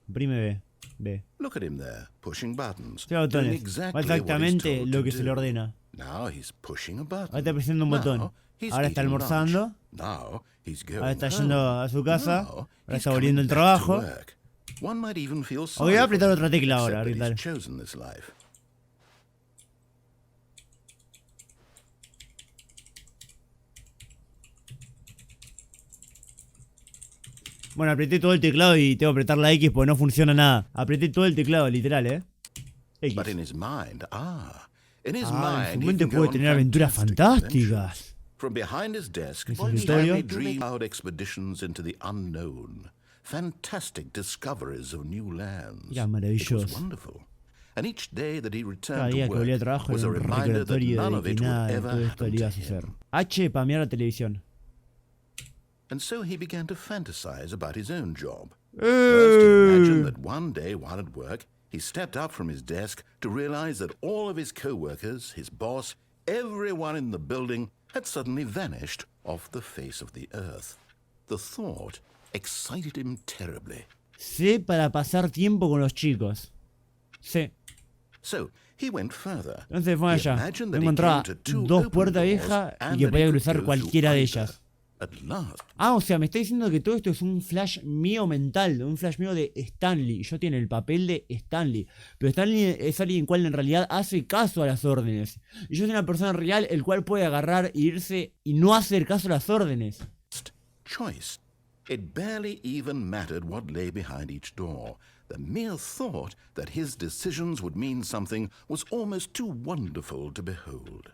Oprime B. Look at him there, pushing buttons. Tiene doing botones. exactly Va exactamente what he's told lo to que se le do. ordena. Now he's pushing a button. Ahora está presionando un botón. Now he's Ahora está eating almorzando. lunch. Now he's going Ahora está home. yendo a su casa. Now Ahora he's está volviendo al coming back to trabajo. work. One might even feel Voy sorry a for apretar him, otra tecla ahora, except that ¿qué he's tal? chosen this life. Bueno, apreté todo el teclado y tengo que apretar la X porque no funciona nada. Apreté todo el teclado, literal, X. But in his mind, in his En mind, su he mente can go puede on tener aventuras fantastic fantásticas. adventures. From behind his desk, ¿En su escritorio? Stanley dreamed out expeditions into the unknown, fantastic discoveries of new lands. Era It was maravilloso. wonderful. And each day that he Cada returned día to que volvía a work trabajo was era a un reminder that recordatorio none de of que it would nada de ever todo esto le happen iba a to suceder. him. H para mirar la televisión. And so he began to fantasize about his own job. First, he imagined that one day while at work, he stepped up from his desk to realize that all of his co-workers, his boss, everyone in the building had suddenly vanished off the face of the earth. The thought excited him terribly. C para pasar tiempo con los chicos. C. So he went further. Entonces fue He allá. imagined that he Encontraba came to two dos open puertas doors viejas y and que that podía he could cruzar go cualquiera through de either. ellas. At last, O sea, me está diciendo que todo esto es un flash mío mental, un flash mío de Stanley. Yo tiene el papel de Stanley. Pero Stanley es alguien cual en realidad hace caso a las órdenes. Y yo soy una persona real el cual puede agarrar e irse y no hacer caso a las órdenes. choice. It barely even mattered what lay behind each door. The mere thought that his decisions would mean something was almost too wonderful to behold.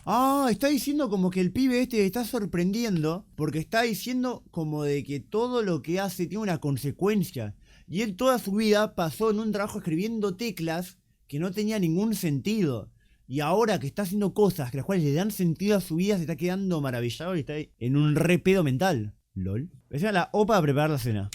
Ah, está diciendo como que el pibe este está sorprendiendo porque está diciendo como de que todo lo que hace tiene una consecuencia. Y él toda su vida pasó en un trabajo escribiendo teclas que no tenía ningún sentido. Y ahora que está haciendo cosas que las cuales le dan sentido a su vida, se está quedando maravillado y está en un re pedo mental. LOL. Decía la O para preparar la cena.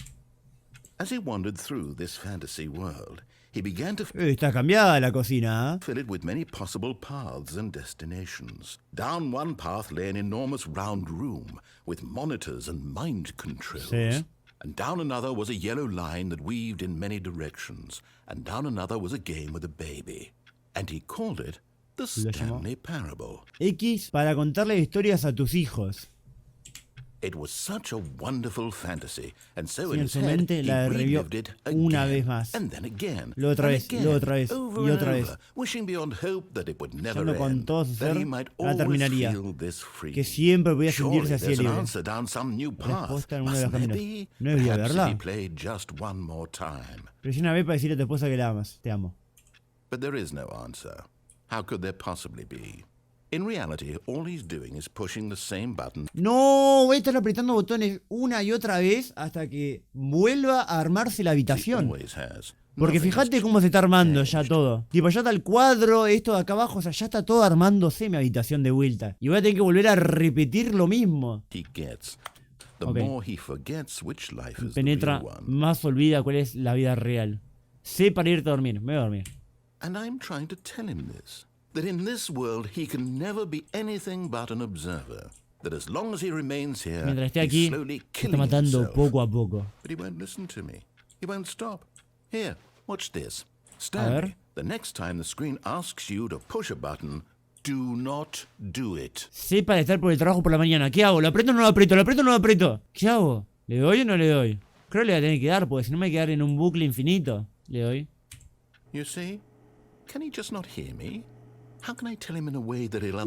As he wandered through this fantasy world, he began to Está cambiada la cocina, ¿eh? fill it with many possible paths and destinations. Down one path lay an enormous round room with monitors and mind controls. Sí. And down another was a yellow line that weaved in many directions. And down another was a game with a baby. And he called it the Stanley Parable. X para contarle historias a tus hijos. It was such a wonderful fantasy, and so Sí, in en his su head mente he la revivió relived it una again, vez más. and then again, Luego otra and vez, again, luego otra vez, over y and otra vez. over, wishing beyond hope that it would never Deseando con end, todo su that he ser, might la always terminaría. feel this free. Que siempre podía Surely sentirse así there's an libre. answer down some new path. Respuesta en uno de los Mustn't there caminos. be? No debería Perhaps if haberla. he played just one more time. Presiona B para decirle a tu esposa que la amas. Te amo. But there is no answer. How could there possibly be? In reality, all he's doing is pushing the same button. No, voy a estar apretando botones una y otra vez hasta que vuelva a armarse la He habitación. always has. Porque Nothing has fíjate cómo se está armando ya changed. todo. Tipo, ya está el cuadro, esto de acá abajo, o sea, ya está todo armándose mi habitación de vuelta. Y voy a tener que volver a repetir lo mismo. He gets, the Ok. more he forgets which life is the Penetra, real one. más olvida cuál es la vida real. Sé para irte a dormir, me voy a dormir. And I'm trying to tell him this, that in this world he can never be anything but an observer. That as long as he remains here, Mientras esté he's aquí, slowly se está killing matando himself. poco a poco. But he won't listen to me. He won't stop. Here, watch this. ver. Stanley, the next time the screen asks you to push a button, do not do it. Sé para estar por el trabajo por la mañana. ¿Qué hago? ¿Lo aprieto o no lo aprieto? ¿Lo aprieto o no lo aprieto? ¿Qué hago? ¿Le doy o no le doy? Creo que le voy a tener que dar, porque si no me voy a quedar en un bucle infinito. Le doy. You see? Can he just not hear me? How can I tell him in a way that he'll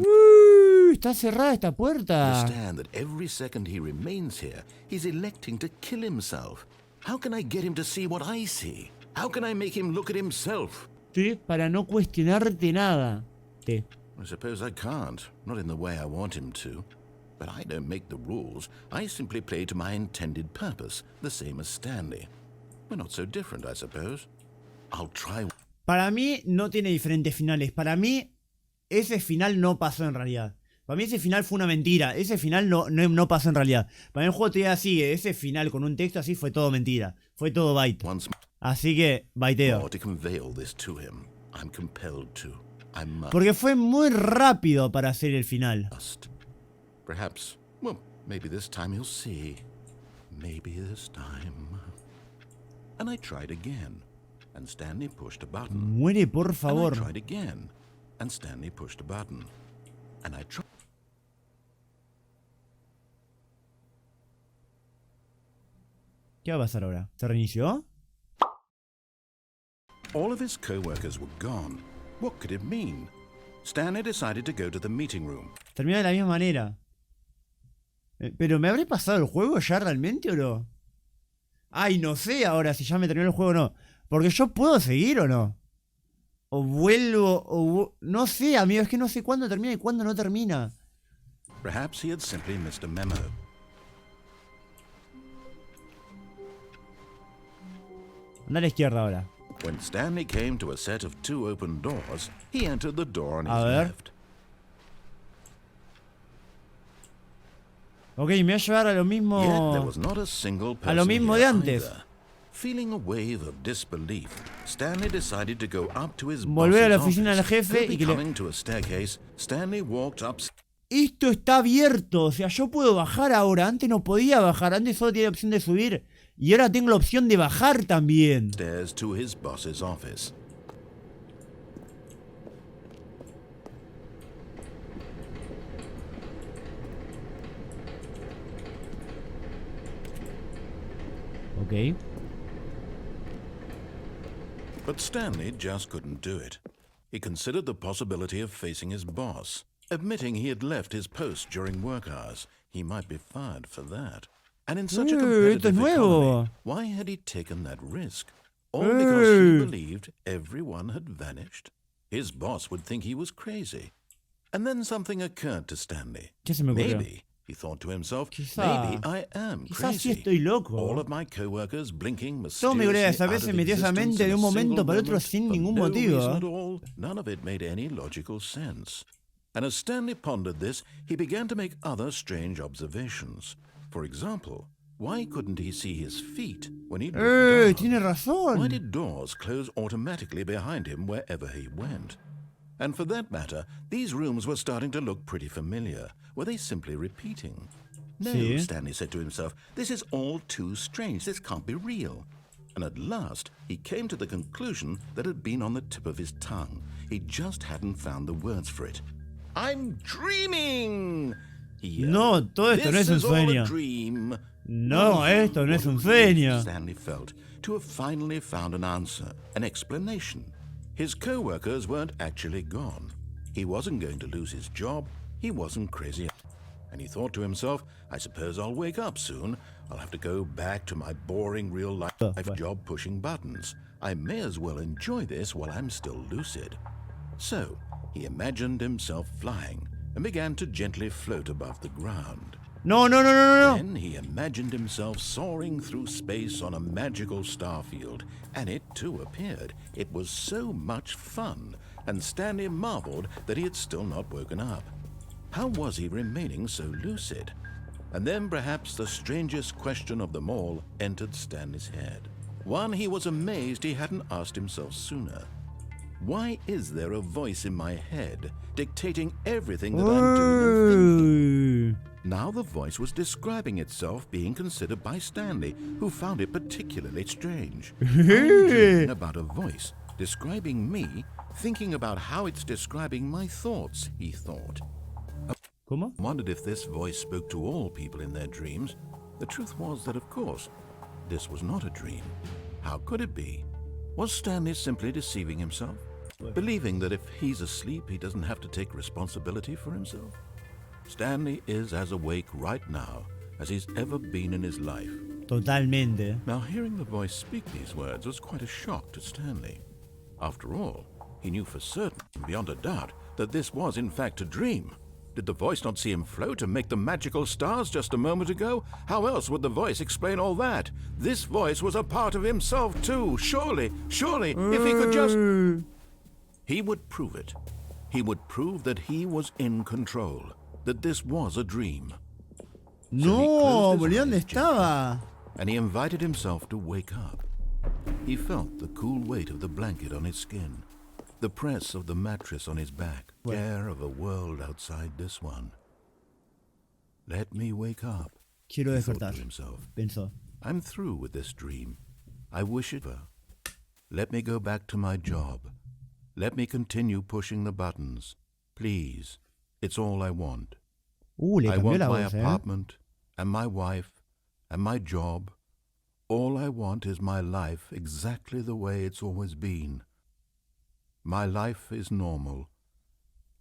Está cerrada esta puerta. understand that every second he remains here, he's electing to kill himself? How can I get him to see what I see? How can I make him look at himself? T para no cuestionarte nada. T. I suppose I can't, not in the way I want him to. But I don't make the rules. I simply play to my intended purpose, the same as Stanley. We're not so different, I suppose. I'll try. Para mí no tiene diferentes finales. Para mí ese final no pasó en realidad. Para mí ese final fue una mentira. Ese final no pasó en realidad. Para mí el juego te dice así, ese final con un texto así fue todo mentira. Fue todo byte. Once Así que, baiteo. more to convey all this to him. I'm compelled to. I Porque fue muy rápido para hacer el final. must. Perhaps, well, maybe this time he'll see. Maybe this time. And I tried again. And Stanley pushed a button. Muere, por And I favor. tried again. And Stanley pushed a button. And I tried. ¿Qué va a pasar ahora? ¿Se reinició? All of his co-workers were gone. What could it mean? Stanley decided to go to the meeting room. Termina de la misma manera. ¿Pero me habré pasado el juego ya realmente o no? Ay, no sé ahora si ya me terminó el juego o no. Porque yo puedo seguir o no. O vuelvo o... No sé, amigo, es que no sé cuándo termina y cuándo no termina. Perhaps he had simply missed a memo. Anda a la izquierda ahora. When Stanley came to a set of 2 open doors, he entered the door on A his ver. left. Ok, me va a llevar a lo Yet there mismo. was not a single A lo person mismo here de antes. either. Feeling a wave of disbelief, Stanley decided to go up to his Volver a la boss's oficina del office. jefe y Quickly que le... coming to a staircase, Stanley walked up Esto está abierto, o sea, yo puedo bajar ahora. Antes no podía bajar, antes solo tenía la opción de subir. Y ahora tengo la opción de bajar también. stairs to his boss's office. Ok. But Stanley just couldn't do it. He considered the possibility of facing his boss. Admitting he had left his post during work hours, he might be fired for that. And in such a esto es competitive nuevo. economy, why had he taken that risk? All because he believed everyone had vanished? His boss would think he was crazy. And then something occurred to Stanley. ¿Qué se me ocurrió? Maybe, he thought to himself, Quizá- maybe I am Quizás sí crazy. estoy loco. All of my co-workers blinking Todo me ocurría mysteriously out desaparece of misteriosamente existence de in un a momento single para otro moment sin for ningún no motivo. reason at all. None of it made any logical sense. And as Stanley pondered this, he began to make other strange observations. For example, why couldn't he see his feet when he looked Tiene down? Why razón. did doors close automatically behind him wherever he went? And for that matter, these rooms were starting to look pretty familiar. Were they simply repeating? No, Sí. Stanley said to himself, this is all too strange. This can't be real. And at last, he came to the conclusion that had been on the tip of his tongue. He just hadn't found the words for it. I'm dreaming! He yelled. No, todo esto no es un This is all a sueño. dream. No, esto no es un What a relief sueño. Stanley felt to have finally found an answer, an explanation. His co-workers weren't actually gone. He wasn't going to lose his job. He wasn't crazy. And he thought to himself, I suppose I'll wake up soon. I'll have to go back to my boring real-life job pushing buttons. I may as well enjoy this while I'm still lucid. So, he imagined himself flying and began to gently float above the ground. No, no, no, no, no. Then he imagined himself soaring through space on a magical starfield, and it too appeared. It was so much fun, and Stanley marveled that he had still not woken up. How was he remaining so lucid? And then perhaps the strangest question of them all entered Stanley's head. One he was amazed he hadn't asked himself sooner. Why is there a voice in my head dictating everything that I'm doing and thinking? Now the voice was describing itself being considered by Stanley, who found it particularly strange. I'm dreaming about a voice describing me, thinking about how it's describing my thoughts, he thought. ¿Cómo? Wondered if this voice spoke to all people in their dreams. The truth was that, of course, this was not a dream. How could it be? Was Stanley simply deceiving himself? Believing that if he's asleep, he doesn't have to take responsibility for himself? Stanley is as awake right now as he's ever been in his life. Totalmente. Now, hearing the voice speak these words was quite a shock to Stanley. After all, he knew for certain, beyond a doubt, that this was in fact a dream. Did the voice not see him float and make the magical stars just a moment ago? How else would the voice explain all that? This voice was a part of himself too. Surely, if he could just... He would prove it. He would prove that he was in control, that this was a dream. No, closed his boludo, ¿dónde eyes estaba? And he invited himself to wake up. He felt the cool weight of the blanket on his skin, the press of the mattress on his back, air of a world outside this one. Let me wake up, Quiero he thought despertar, to himself. pensó. I'm through with this dream. I wish it were. Let me go back to my job. Let me continue pushing the buttons. Please. It's all I want. Le I cambió want la my voz, apartment and my wife and my job. All I want is my life exactly the way it's always been. My life is normal.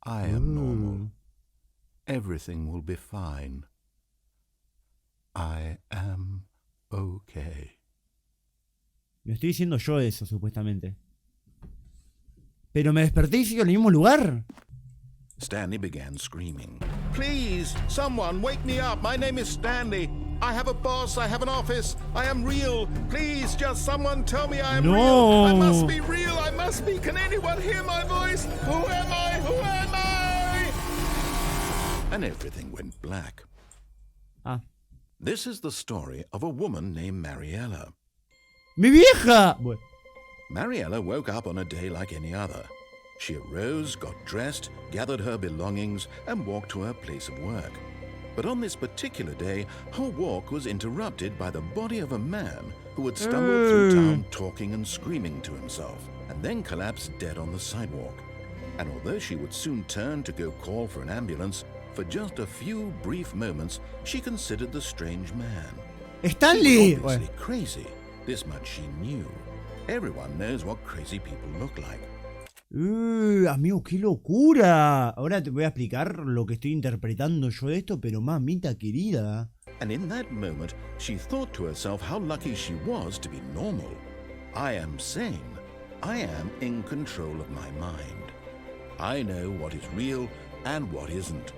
I am normal. Everything will be fine. I am okay. Me estoy diciendo yo eso, supuestamente. Pero me desperté y sigo en el mismo lugar. Stanley began screaming, Please, someone, wake me up. My name is Stanley. I have a boss. I have an office. I am real. Please, just someone tell me I am real. I must be real. I must be. Can anyone hear my voice? Who am I? Who am I? And everything went black. Ah. This is the story of a woman named Mariella. ¡Mi vieja! Bueno. Mariella woke up on a day like any other. She arose, got dressed, gathered her belongings, and walked to her place of work. But on this particular day, her walk was interrupted by the body of a man who had stumbled through town talking and screaming to himself, and then collapsed dead on the sidewalk. And although she would soon turn to go call for an ambulance, for just a few brief moments, she considered the strange man. ¡Stanley! He was obviously crazy. This much she knew. Everyone knows what crazy people look like. Amigo, qué locura. Ahora te voy a explicar lo que estoy interpretando yo de esto, pero mamita querida. And in that moment, she thought to herself how lucky she was to be normal. I am sane. I am in control of my mind. I know what is real and what isn't.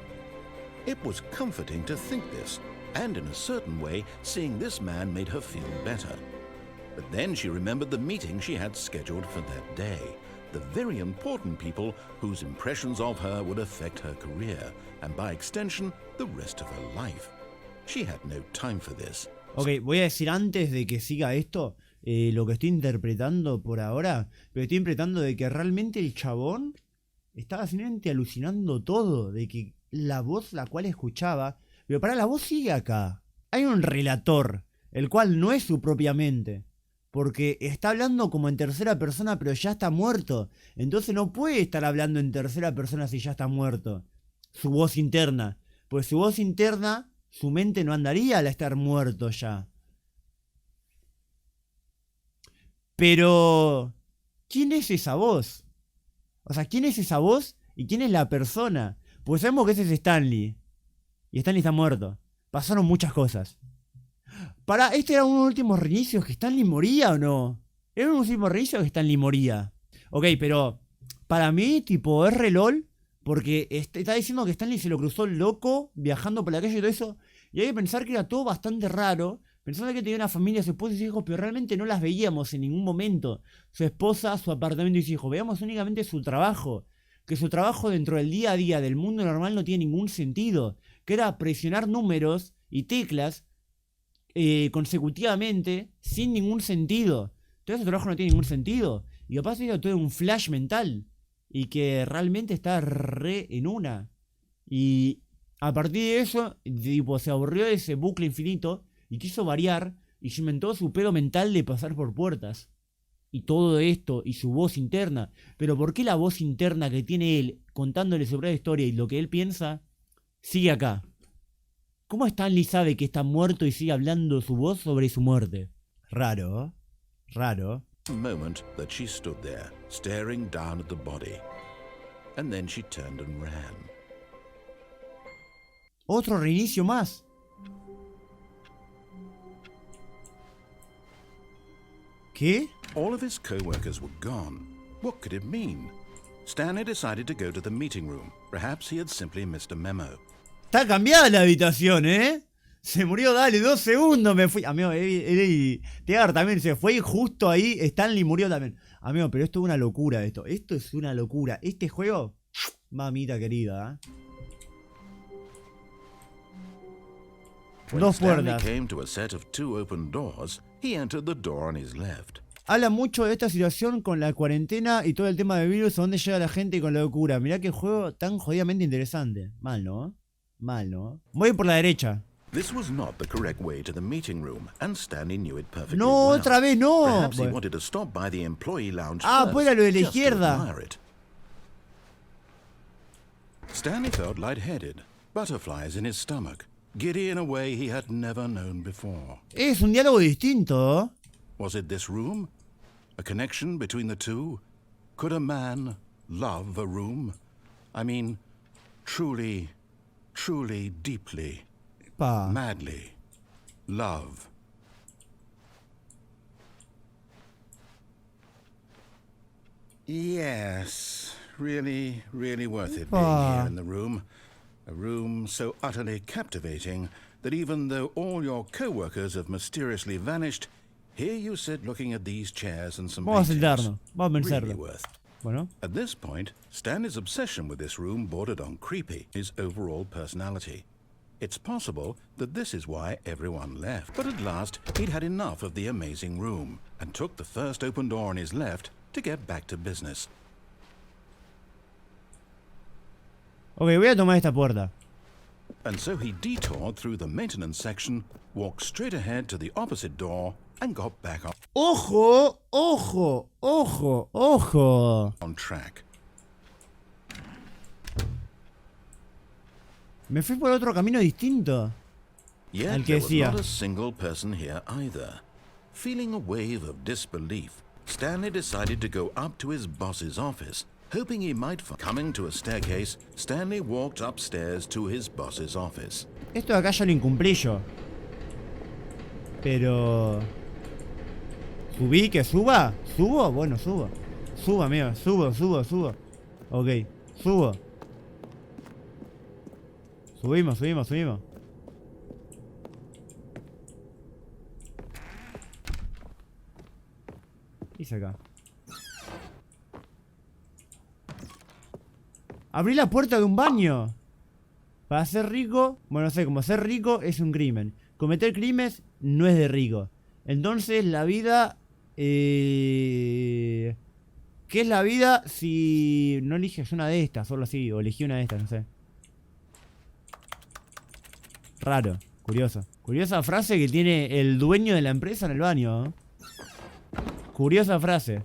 It was comforting to think this, and in a certain way, seeing this man made her feel better. But then she remembered the meeting she had scheduled for that day. The very important people whose impressions of her would affect her career, and by extension, the rest of her life. She had no time for this. Ok, voy a decir antes de que siga esto, lo que estoy interpretando por ahora, pero estoy interpretando de que realmente el chabón estaba simplemente alucinando todo, de que la voz la cual escuchaba, pero para la voz sigue acá. Hay un relator, el cual no es su propia mente. Porque está hablando como en tercera persona, pero ya está muerto. Entonces no puede estar hablando en tercera persona si ya está muerto. Su voz interna. Pues su voz interna, su mente no andaría al estar muerto ya. Pero ¿quién es esa voz? O sea, ¿quién es esa voz y quién es la persona? Pues sabemos que ese es Stanley. Y Stanley está muerto. Pasaron muchas cosas. ¿Este era uno de los últimos reinicios que Stanley moría o no? ¿Era un último reinicio que Stanley moría? Ok, pero para mí, tipo, es re lol. Porque está diciendo que Stanley se lo cruzó loco, viajando por la calle y todo eso. Y hay que pensar que era todo bastante raro. Pensando que tenía una familia, su esposa y sus hijos, pero realmente no las veíamos en ningún momento. Su esposa, su apartamento y sus hijos. Veíamos únicamente su trabajo. Que su trabajo dentro del día a día del mundo normal no tiene ningún sentido. Que era presionar números y teclas consecutivamente sin ningún sentido. Todo ese trabajo no tiene ningún sentido. Y capaz era todo un flash mental. Y que realmente está re en una. Y a partir de eso, tipo, se aburrió de ese bucle infinito y quiso variar. Y se inventó su pedo mental de pasar por puertas. Y todo esto, y su voz interna. Pero ¿por qué la voz interna que tiene él contándole sobre la historia y lo que él piensa sigue acá? ¿Cómo Stanley sabe que está muerto y sigue hablando su voz sobre su muerte? Raro, ¿eh? Raro. Moment that she stood there, staring down at the body. And then she turned and ran. Otro reinicio más. ¿Qué? All of his co-workers were gone. What could it mean? Stanley decided to go to the meeting room. Perhaps he had simply missed a memo. Está cambiada la habitación, ¿eh? Se murió, dale, 2 segundos me fui. Amigo, Tegar también se fue y justo ahí Stanley murió también. Amigo, pero esto es una locura esto. Esto es una locura. Este juego, mamita querida, ¿eh? Dos puertas. Habla mucho de esta situación con la cuarentena y todo el tema de virus, a dónde llega la gente y con la locura. Mirá qué juego tan jodidamente interesante. Mal, ¿no? Mal, ¿no? Voy por la derecha. This was not the correct way to the meeting room, and Stanley knew it perfectly No, well. otra vez no. Perhaps he wanted to stop by the employee lounge first, pues era lo de la just to izquierda. admire it. Stanley felt lightheaded, butterflies in his stomach, giddy in a way he had never known before. Es un diálogo distinto. Was it this room? A connection between the two? Could a man love a room? I mean, truly, deeply, madly love. Yes, really worth it being here in the room. A room so utterly captivating that even though all your co-workers have mysteriously vanished, here you sit looking at these chairs and some Vamos a paintings. sentarnos. Vamos a Really pensarlo. worth. Bueno. At this point, Stanley's obsession with this room bordered on creepy, his overall personality. It's possible that this is why everyone left. But at last, he'd had enough of the amazing room and took the first open door on his left to get back to business. Ok, voy a tomar esta puerta. And so he detoured through the maintenance section, walked straight ahead to the opposite door, and got back ¡Ojo! ¡Ojo! ¡Ojo! ¡Ojo! on track. Me fui por otro camino distinto. Yet Al que there was decía. not a single person here either. Feeling a wave of disbelief, Stanley decided to go up to his boss's office, hoping he might find. Coming to a staircase, Stanley walked upstairs to his boss's office. Esto de acá ya lo incumplí yo. Pero... ¿Subí? ¿Que suba? ¿Subo? Bueno, subo. Subo, amigo. Subo. Ok, subo. Subimos. ¿Qué hice acá? Abrí la puerta de un baño. Para ser rico, bueno, no sé, como ser rico es un crimen. Cometer crímenes no es de rico. Entonces la vida... ¿Qué es la vida si no eliges una de estas? Solo así, o elegí una de estas, no sé. Raro, curioso. Curiosa frase que tiene el dueño de la empresa en el baño, ¿eh? Curiosa frase.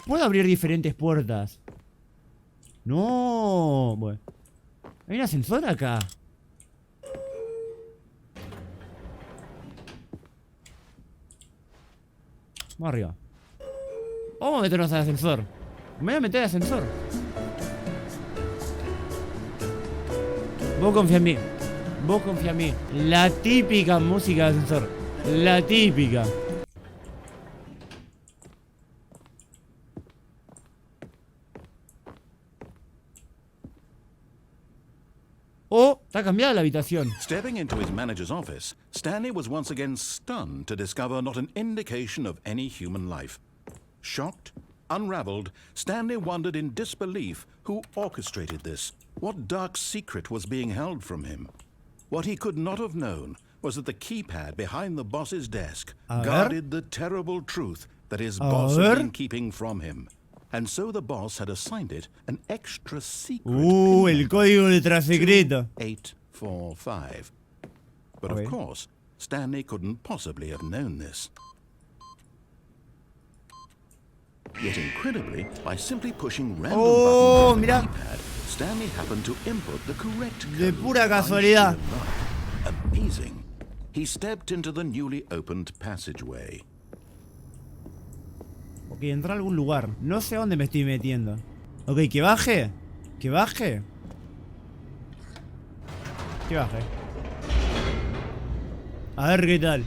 ¿Puedo abrir diferentes puertas? No. Bueno. Hay un ascensor acá. Vamos arriba. Vamos a meternos al ascensor. Me voy a meter al ascensor. Vos confía en mí. La típica música de ascensor. La típica. Oh, está cambiada la habitación. Stepping into his manager's office, Stanley was once again stunned to discover not an indication of any human life. Shocked, unraveled, Stanley wondered in disbelief who orchestrated this. What dark secret was being held from him? What he could not have known was that the keypad behind the boss's desk guarded the terrible truth that his boss had been keeping from him. And so the boss had assigned it an extra secret El código letra secreto. 845. But of course, Stanley couldn't possibly have known this. Yet incredibly, by simply pushing random buttons on the keypad, Stanley happened to input the correct code. De pura casualidad. Amazing. He stepped into the newly opened passageway. Ok, entra a algún lugar. No sé a dónde me estoy metiendo. Ok, que baje. Que baje. Que baje. A ver qué tal.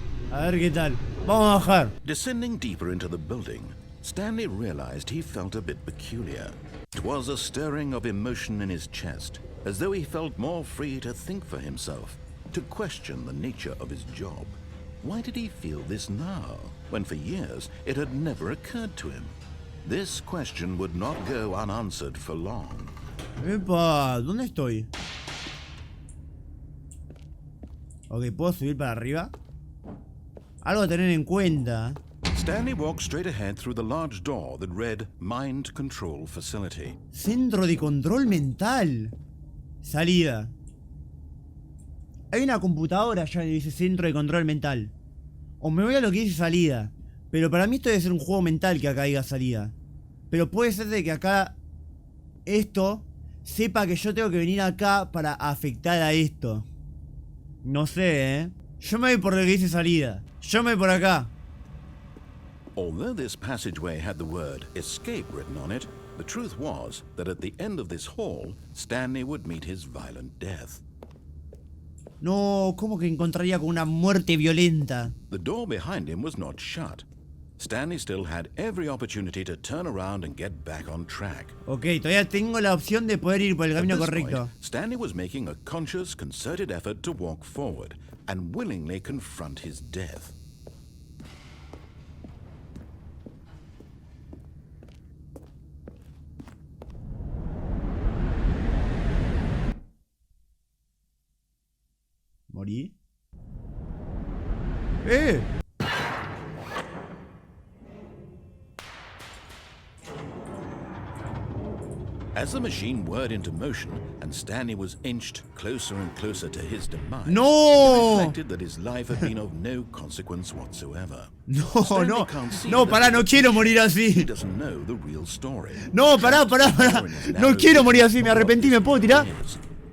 Vamos a bajar. Descending deeper into the building, Stanley realized he felt a bit peculiar. It was a stirring of emotion in his chest, as though he felt more free to think for himself, to question the nature of his job. Why did he feel this now, when for years it had never occurred to him? This question would not go unanswered for long. Epa, ¿dónde estoy? Ok, ¿puedo subir para arriba? Algo a tener en cuenta. Stanley walked straight ahead through the large door that read Mind Control Facility. Centro de control mental. Salida. Hay una computadora allá que dice centro de control mental. O me voy a lo que dice salida. Pero para mí esto debe ser un juego mental que acá diga salida. Pero puede ser de que acá esto sepa que yo tengo que venir acá para afectar a esto. No sé, Yo me voy por lo que dice salida. Yo me voy por acá. Although this passageway had the word escape written on it, the truth was that at the end of this hall, Stanley would meet his violent death. No, ¿cómo que encontraría con una muerte violenta? The door behind him was not shut. Stanley still had every opportunity to turn around and get back on track. Ok, todavía tengo la opción de poder ir por el At camino this correcto. point, Stanley was making a conscious, concerted effort to walk forward and willingly confront his death. Morí. As the machine whirred into motion and Stanley was inched closer and closer to his demise, he ¡No! reflected that his life had been of no consequence whatsoever. No, Stanley no. can't see No, that pará, no because quiero morir He así. doesn't know the real story. No, pará. No quiero morir así, me arrepentí, ¿me puedo tirar?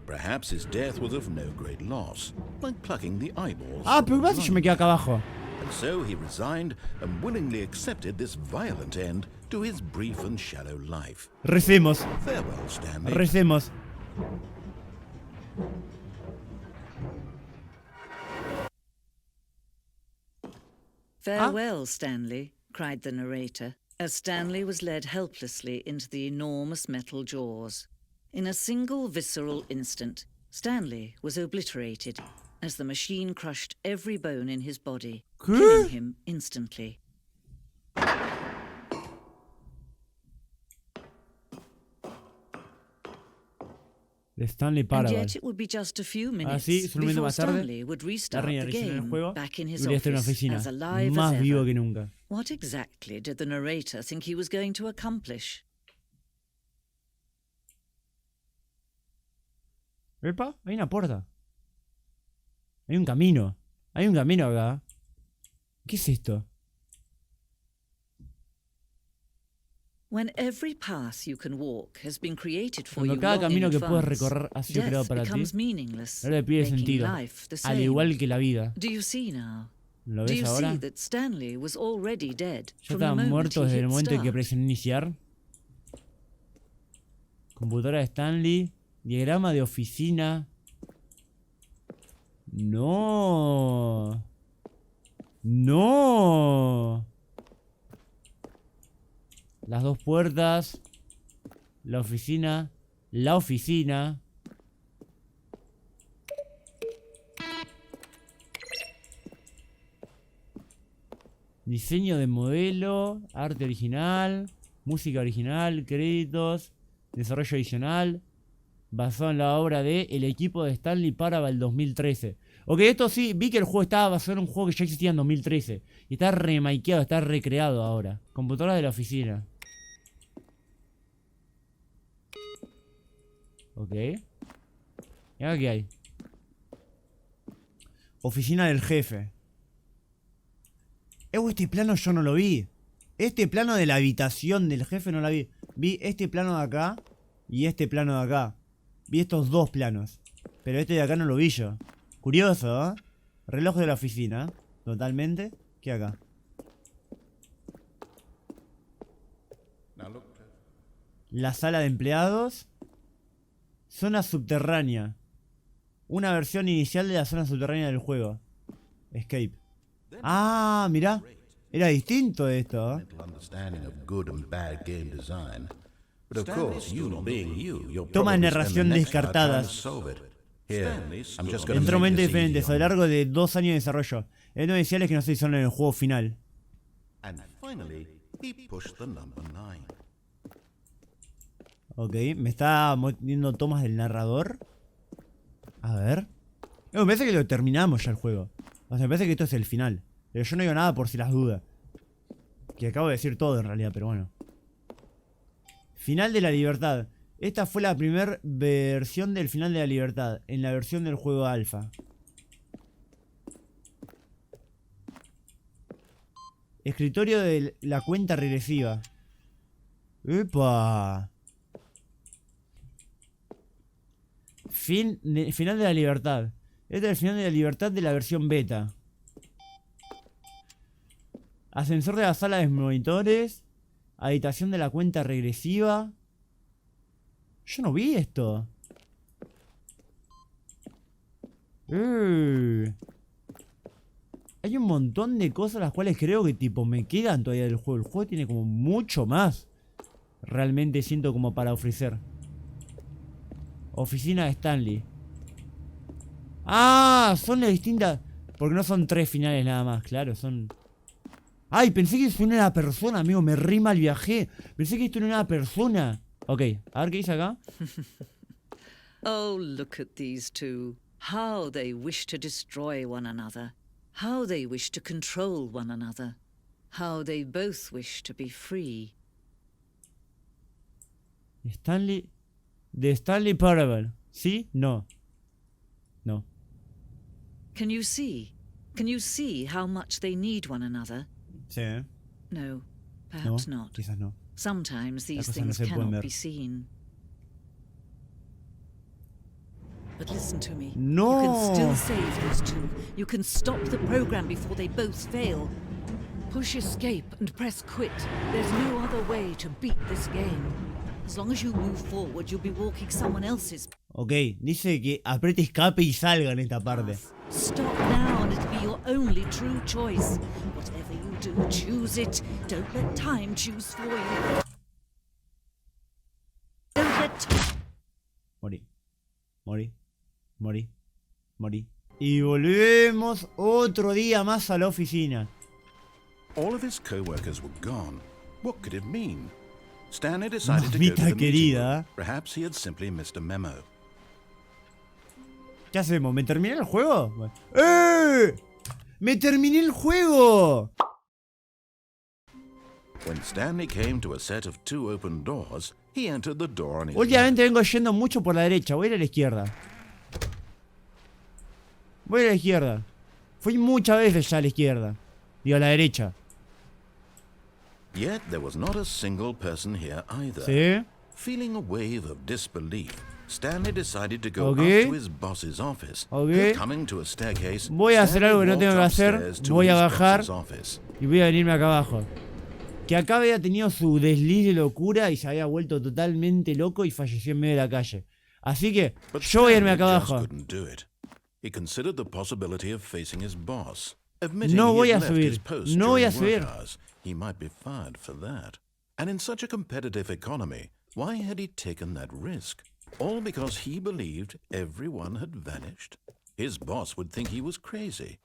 Perhaps his death was of no great loss, like plucking the eyeballs. Ah, pero ¿qué pasa si yo me quedo acá abajo? And so he resigned and willingly accepted this violent end to his brief and shallow life. Recemos, Farewell, Stanley. recemos. Farewell, Stanley, cried the narrator, as Stanley was led helplessly into the enormous metal jaws. In a single visceral instant, Stanley was obliterated as the machine crushed every bone in his body, killing him instantly. De Stanley And Parable. yet it would be just a few minutes Así, solo un momento before más tarde, Stanley would la restart reina the recién en el game juego back in y his voy a estar en la office oficina, as alive más as vivo ever. que nunca. What exactly did the narrator think he was going to accomplish? Epa, hay una puerta. Hay un camino. Hay un camino acá. ¿Qué es esto? When every path you can walk has been created for Cuando you cada long in camino que puedes advance, recorrer ha sido creado death para ti, becomes meaningless, ahora le pierde making sentido. life the Al same. igual que la vida. Do you see now? ¿Lo Do ves you ahora? see that Stanley was already dead Ya from the estaba moment muerto he desde el hit momento en que start? presioné iniciar. Computadora de Stanley. Diagrama de oficina. No. No. Las dos puertas. La oficina. La oficina. Diseño de modelo. Arte original. Música original. Créditos. Desarrollo adicional. Basado en la obra de El equipo de Stanley Parable el 2013. Ok, esto sí, vi que el juego estaba basado en un juego que ya existía en 2013. Y está remakeado, está recreado ahora. Computadora de la oficina. Ok. ¿Y acá qué hay? Oficina del jefe. Este plano yo no lo vi. Este plano de la habitación del jefe no la vi. Vi este plano de acá y este plano de acá. Vi estos dos planos. Pero este de acá no lo vi yo. Curioso, ¿eh? Reloj de la oficina. Totalmente. ¿Qué acá? La sala de empleados. Zona subterránea. Una versión inicial de la zona subterránea del juego. Escape. Ah, mirá. Era distinto esto, ¿eh? Toma de narración descartadas. Enteramente diferentes a lo largo de 2 años de desarrollo. Eventos iniciales que no se hicieron en el juego final. Ok, me está mostrando tomas del narrador. A ver. Me parece que lo terminamos ya el juego. O sea, me parece que esto es el final. Pero yo no digo nada por si las dudas. Que acabo de decir todo en realidad, pero bueno. Final de la libertad. Esta fue la primera versión del final de la libertad. En la versión del juego alfa. Escritorio de la cuenta regresiva. ¡Epa! Final de la libertad. Este es el final de la libertad de la versión beta. Ascensor de la sala de monitores. Habitación de la cuenta regresiva. Yo no vi esto. Hay un montón de cosas las cuales creo que tipo me quedan todavía del juego. El juego tiene como mucho más. Realmente siento como para ofrecer. Oficina de Stanley. Ah, son las distintas. Porque no son 3 finales nada más, claro, son... Ay, pensé que esto no era una persona, amigo, me re mal viajé. Pensé que esto no era una persona. Ok, a ver qué dice acá. Oh, look at these two. How they wish to destroy one another. How they wish to control one another. How they both wish to be free. Stanley... The Stanley Parable. ¿Sí? No. No. Can you see? Can you see how much they need one another? Sí. No, perhaps not. Quizás no. Sometimes these cosas no things se pueden cannot ver. be seen. But listen to me. No. You can still save those two. You can stop the program before they both fail. Push escape and press quit. There's no other way to beat this game. As long as you move forward, you'll be walking someone else's Ok, dice que apriete escape y salga en esta parte. path. Stop now and it'll be your only true choice. Whatever you do, choose it. Don't let time choose for you. Don't let time... Morí. Morí. Morí. Morí. Y volvemos otro día más a la oficina. All of his co-workers were gone. What could it mean? Stanley decided to go to Mamita the meeting querida. room. Perhaps he had simply missed a memo. ¿Qué hacemos? ¿Me terminé el juego? Bueno. ¡Eh! ¡Me terminé el juego! When Stanley came to a set of 2 open doors, he entered the door on his Últimamente vengo yendo mucho por la derecha. Voy a ir a la izquierda. Voy a ir a la izquierda. Fui muchas veces ya a la izquierda. Digo, a la derecha. Yet there was not a single person here either. ¿Sí? Feeling a wave of disbelief, Stanley decided to go Okay. up to his boss's office. Okay. Coming to a staircase, Voy a hacer Stanley algo que no walked tengo que hacer. upstairs to Voy a his bajar. boss's office. Y voy a venirme acá abajo. Que acá había tenido su desliz de locura y se había vuelto totalmente loco y falleció en medio de la calle. Así que But yo voy a irme Stanley acá just abajo. couldn't do it. He considered the possibility of facing his boss. Admitting No he voy had a left subir. his post No voy a during work subir. hours, he might be fired for that. And in such a competitive economy, why had he taken that risk? All because he believed everyone had vanished? His boss would think he was crazy.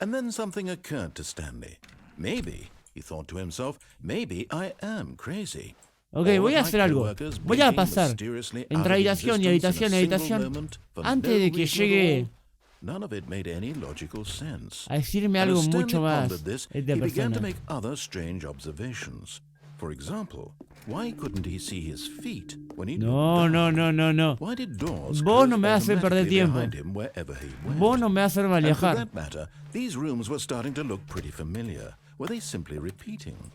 And then something occurred to Stanley. Maybe, he thought to himself, maybe I am crazy. Ok, All voy a of my hacer algo. coworkers Voy a blinking pasar mysteriously out entre of habitación y existence habitación y in a single habitación moment for antes no de que reason at llegue all. None of it made any logical sense. a decirme And algo as Stanley mucho más. pondered this, Esta he began persona. to make other strange observations. For example, why couldn't he see his feet when he No, looked no, down? no, no, no. Why did doors Vos close no me haces perder automatically tiempo. behind him wherever he went? Vos no me vas a hacer mal And for viajar. that matter, these rooms were starting to look pretty familiar. Were they simply repeating?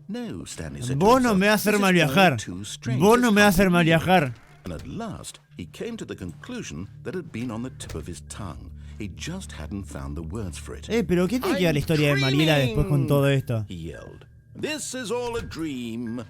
No, Stanley said to Vos no himself, me vas a hacer "This mal is all viajar. too strange. Vos This no me vas a hacer can't mal be real." viajar. And at last, he came to the conclusion that had been on the tip of his tongue. He just hadn't found the words for it. Pero ¿qué te queda I'm la historia de Mariela después con dreaming, todo esto? he yelled. This is all a dream.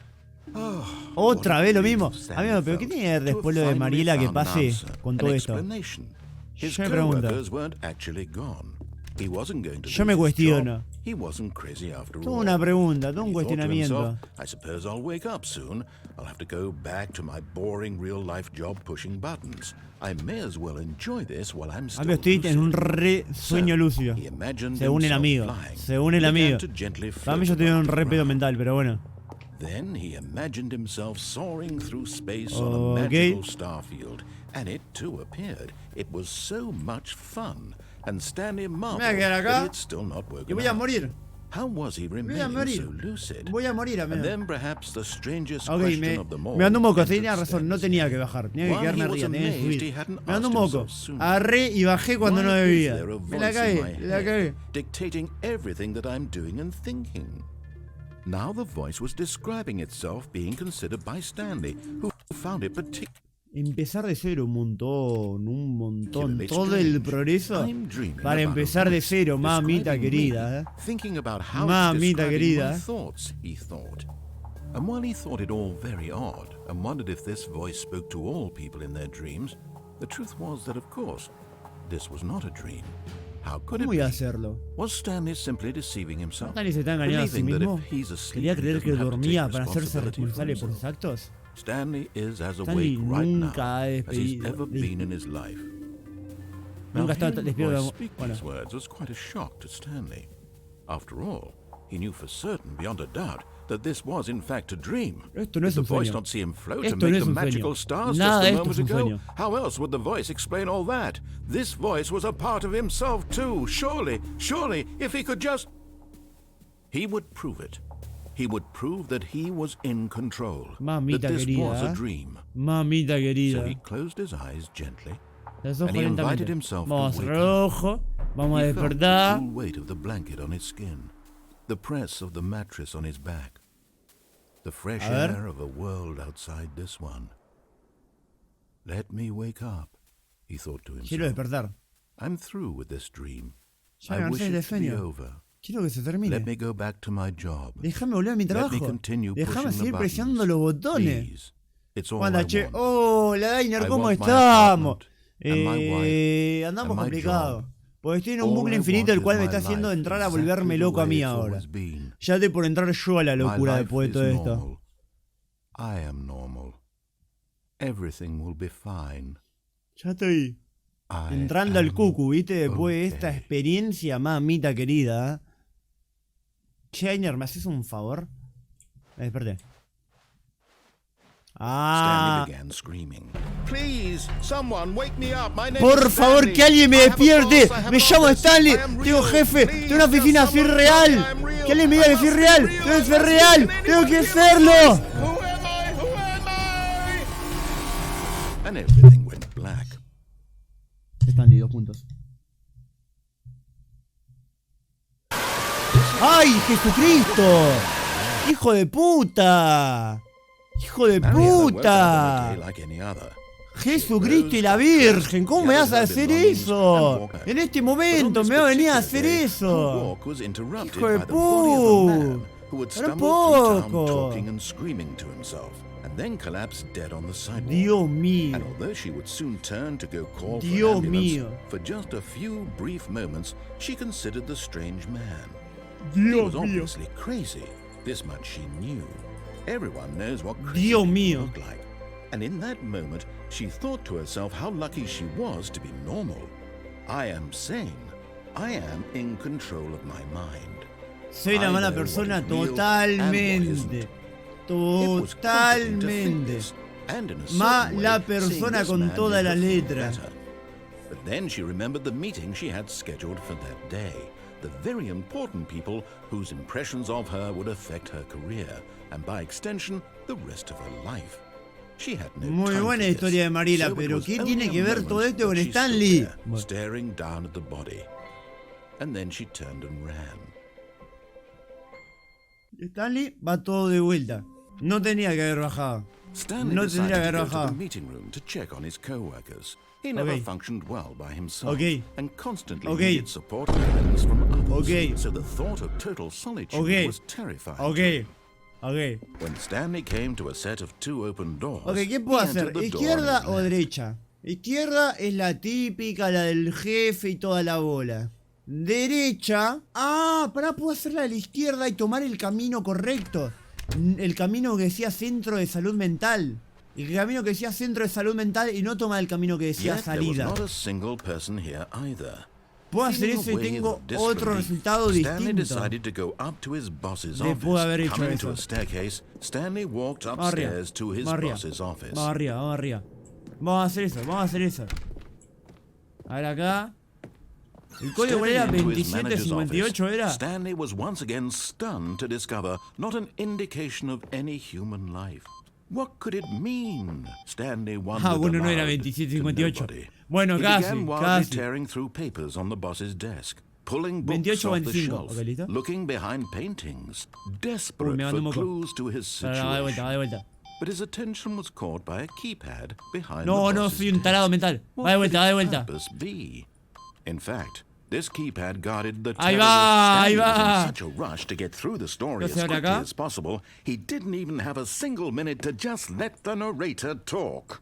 Oh, Otra what vez lo relief mismo. Stanley Amigo, pero ¿qué felt tiene que ver to después have lo de finally Mariela que found an pase answer, con an todo esto? explanation. His Yo me pregunto. coworkers weren't actually gone. He wasn't going to Yo lose me his cuestiono. job. He wasn't crazy after Toda all. una pregunta, todo un He thought to cuestionamiento. himself, I suppose I'll wake up soon. I'll have to go back to my boring real-life job pushing buttons. I may as well enjoy this while I'm still Amigo, estoy en un lucid. re sueño lúcido. He imagined Según el himself amigo. flying. Según el Began amigo. to gently Para mí float yo estoy en un above the re pedo ground. mental, pero bueno. Then he imagined himself soaring through space on a Okay. magical starfield, and it too appeared. It was so much fun, and Stanley marveled quedar acá that he had still not Y woken voy a up. morir. How was he Voy a remaining morir. so lucid? Voy a morir, And amigo. then perhaps the strangest Ok, question of them all me ando un moco, entered tenía razón, no Stanley's tenía head. que bajar, tenía que While quedarme he was arriba, tenía que amazed he subir. hadn't Me ando un asked moco, himself sooner. agarré y bajé cuando Why no is debía. there a Me la voice in cagué, my me la head cagué. dictating everything that I'm doing and thinking? Now the voice was describing itself being considered by Stanley, who found it particularly Empezar de cero un montón. Todo el strange. progreso I'm dreaming para about empezar a de voice cero, mamita describing querida. me, thinking about how Mamita it's describing querida. my thoughts, he thought. And while he thought it all very odd and wondered if this voice spoke to all people in their dreams, the truth was that, of course, this was not a dream. How could ¿Cómo it iba a be? hacerlo? Was Stanley simply deceiving himself? ¿Stanley se está engañando a sí Believing that mismo? if he's asleep, ¿Quería he creer que doesn't have to dormía take para hacerse responsibility for responsable por sus himself. actos? Stanley is as Stanley awake right now nunca ha as he's despedido. ever been in his life. Now, Nunca estaba hearing the despierto. voice speak Bueno, these words was quite a shock to Stanley. After all, he knew for certain, beyond a doubt, that this was in fact a dream. esto no Did es the un voice sueño. not see him float Esto and no make es the un magical sueño. stars Nada de just a esto es moment un ago? sueño. How else would the voice explain all that? This voice was a part of himself too. Surely, if he could just... He would prove it. He would prove that he was in control. Mamita that this was querida. a dream. Mamita querida. So he closed his eyes gently. Los ojos and he invited lentamente. himself Vamos a to wake cerrar el ojo. Vamos a He felt the despertar. cool weight of the blanket on his skin, the press of the mattress on his back, the fresh A ver. air of a world outside this one. Let me wake up, he thought to Quiero himself. despertar. I'm through with this dream. Ya I me wish cansé de it to be sueño. over. Quiero que se termine. Let me go back to my job. Déjame volver a mi Let me trabajo. continue Déjame pushing the seguir presionando buttons. los botones. Please. It's all I Manda, che. want. Hola, Dainer, I ¿cómo want my estamos? apartment, and my wife, Andamos and my complicados. job. Porque estoy en un All bucle I infinito want el cual is me my está haciendo life entrar a exactly volverme the loco a way mí it's ahora. always been. Ya estoy por entrar yo a la My locura life después de is todo esto. normal. I am normal. Everything will be fine. Ya estoy I entrando al am cucu, ¿viste? Después de esta okay. experiencia, mamita querida. Che, Dainer, ¿me haces un favor? Me desperté. Ah. Stanley began screaming. Please, someone wake me up. My name Por is favor, Stanley. que alguien me I have a despierte. boss, I have Me an llamo office. Stanley. I am Tengo real. jefe. Please, Tengo una oficina. just Soy someone real. tell me I'm real. Que alguien me diga que soy I must real. be real. Tengo que I ser must be. real. Can Tengo que anyone serlo. hear me? Who am I? Who am I? And everything went black. Stanley, 2 puntos. ¡Ay, Jesucristo! ¡Hijo de puta! ¡Hijo de Mariana woke up on a puta! day like any other. Jesucristo y la Virgen, ¿cómo me vas a hacer eso? En este momento me va a venir a hacer eso. Hijo de puta. Tampoco. Dios mío. And although she would soon turn to go call for Dios an ambulance, mío. for just a few brief moments, she considered the strange man. He Dios was mío. obviously crazy. This much she knew. Everyone knows what crazy Dios people mío. look like. And in that moment, she thought to herself how lucky she was to be normal. I am sane. I am in control of my mind. Soy una I mala know what persona is real and what totalmente. isn't. It was comforting to think Totalmente. this, and in a certain Mala way, persona seeing this con man todas made her las feel letras. better. But then she remembered the meeting she had scheduled for that day. The very important people whose impressions of her would affect her career, and by extension, the rest of her life. She had no Muy time buena for this, historia de Mariela, so it pero was ¿qué only tiene a que ver moment todo esto that con she stood Stanley? there, staring down at the body. And then she turned and ran. Stanley va todo de vuelta. No tenía que haber bajado. Stanley No decided tendría que to haber go to the bajado. meeting room to check on his co-workers. He never Okay. functioned well by himself, Okay. and constantly Okay. needed support and guidance from others. Okay. So the thought of total solitude Okay. was terrifying. to Ok. him. Ok. When Stanley came to a set of 2 open doors, Ok, ¿qué puedo he hacer? entered the door ¿Izquierda on his o left. derecha? Izquierda es la típica, la del jefe y toda la bola. Derecha. Ah, puedo hacerla de la izquierda y tomar el camino correcto. El camino que decía centro de salud mental. El camino que decía centro de salud mental y no tomar el camino que decía Yet there was salida. not a single person here either. Puedo hacer Feeling eso y a wave tengo of otro disbelief, resultado Stanley distinto. decided to go up to his boss's Le pude haber office. hecho Coming to eso. a staircase, Stanley walked Vamos arriba. upstairs to his Vamos arriba. boss's office. Vamos arriba, vamos arriba. Vamos a hacer eso, vamos a hacer eso. A ver acá. El código cuál era, Stepping into his manager's 2758 office, era. Stanley was once again stunned to discover not an indication of any human life. What could it mean? Stanley wondered Ah, bueno, no era aloud 2758. to nobody. Bueno, He casi, began wildly casi. tearing through papers on the boss's desk, pulling books 28 off the 25. shelf, Ok, ¿listo? looking behind paintings, Uy, desperate me mandó un for moco. clues to his Va de vuelta, va situation. de vuelta. But his attention was caught by a keypad behind No, the no, boss's soy un desk. tarado mental. What Va de could vuelta, va de its vuelta. purpose be? In fact, this keypad guarded the Ahí terror va, of ahí Stanley was va. in such a rush to get through the story ¿Qué as se abre quickly acá? as possible, he didn't even have a single minute to just let the narrator talk.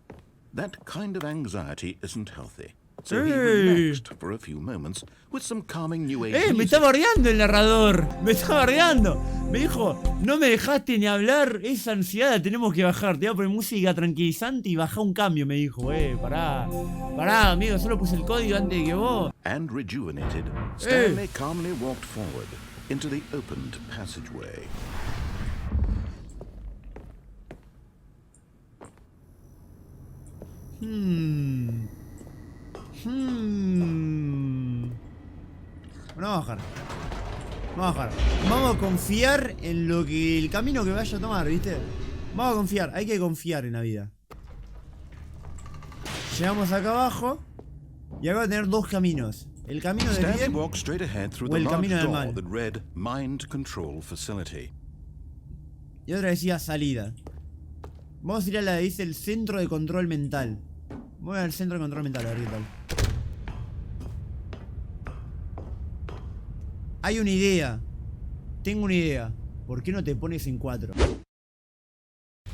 That kind of anxiety isn't healthy. So he relaxed for a few moments with some calming new age Me está bardeando el narrador. Me está bardeando. Me dijo, no me dejaste ni hablar. Esa ansiedad la tenemos que bajar. Te voy a poner música tranquilizante y baja un cambio. Me dijo, pará. Pará, amigo. Solo puse el código antes de que vos. And rejuvenated, Stanley calmly walked forward into the opened passageway. Bueno, vamos a bajar. Vamos a confiar en lo que el camino que vaya a tomar, ¿viste? Vamos a confiar, hay que confiar en la vida. Llegamos acá abajo y acá va a tener dos caminos. El camino del bien o el camino del mal. Y otra decía salida. Vamos a ir a la que dice el centro de control mental. Voy al centro de control mental, a ver qué tal. Hay una idea. Tengo una idea. ¿Por qué no te pones en 4?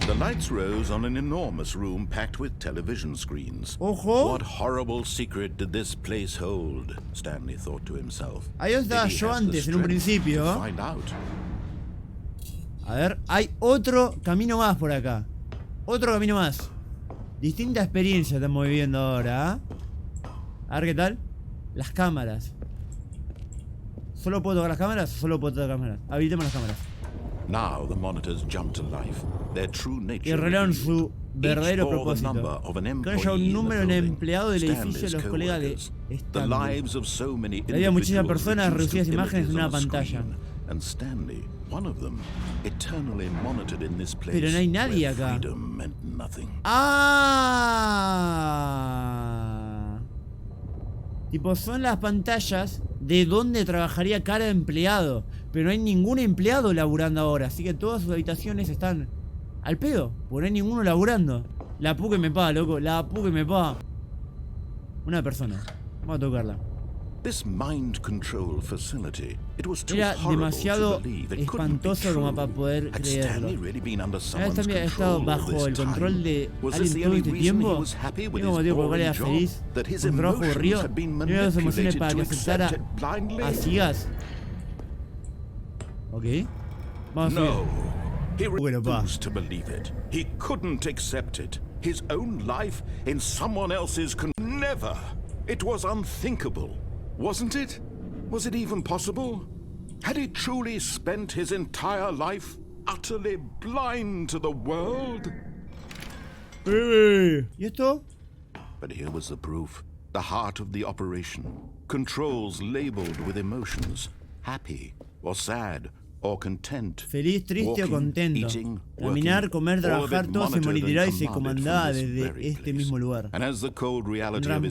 The lights rose on an enormous room packed with television screens. Ojo. What horrible secret did this place hold? Stanley thought to himself. Ahí estaba yo antes, en un principio. Find out. A ver, hay otro camino más por acá. Otro camino más. Distinta experiencia estamos viviendo ahora. A ver qué tal. Las cámaras. ¿Solo puedo tocar las cámaras? Solo puedo tocar las cámaras. Habilitemos las cámaras. Now the monitors jump to life. Their true nature. Y revelaron su verdadero propósito. Que haya un número en empleado del edificio de los colegas de Stanley. Había muchísimas personas, reducidas imágenes en una pantalla. Pero no hay nadie acá. Tipo, son las pantallas de donde trabajaría cada empleado. Pero no hay ningún empleado laburando ahora. Así que todas sus habitaciones están al pedo. Porque no hay ninguno laburando. La pu que me paga, loco. La pu que me paga. Una persona. Vamos a tocarla. Era demasiado espantoso como para poder creerlo. Había estado bajo el control de alguien todo este tiempo. Tengo motivo por el cual era feliz. Un trabajo aburrido. No había las emociones para que aceptara a ciegas. Ok. Vamos a subir. Bueno, pa. He couldn't accept it. His own life in someone else's never. It was unthinkable. Wasn't it? Was it even possible? Had he truly spent his entire life utterly blind to the world? ¿Y esto? But here was the proof. The heart of the operation. Controls labeled with emotions. Happy or sad or content. Feliz, triste o contento. Caminar, comer, trabajar, todo se monitoreaba y se comandaba desde este mismo lugar. Mientras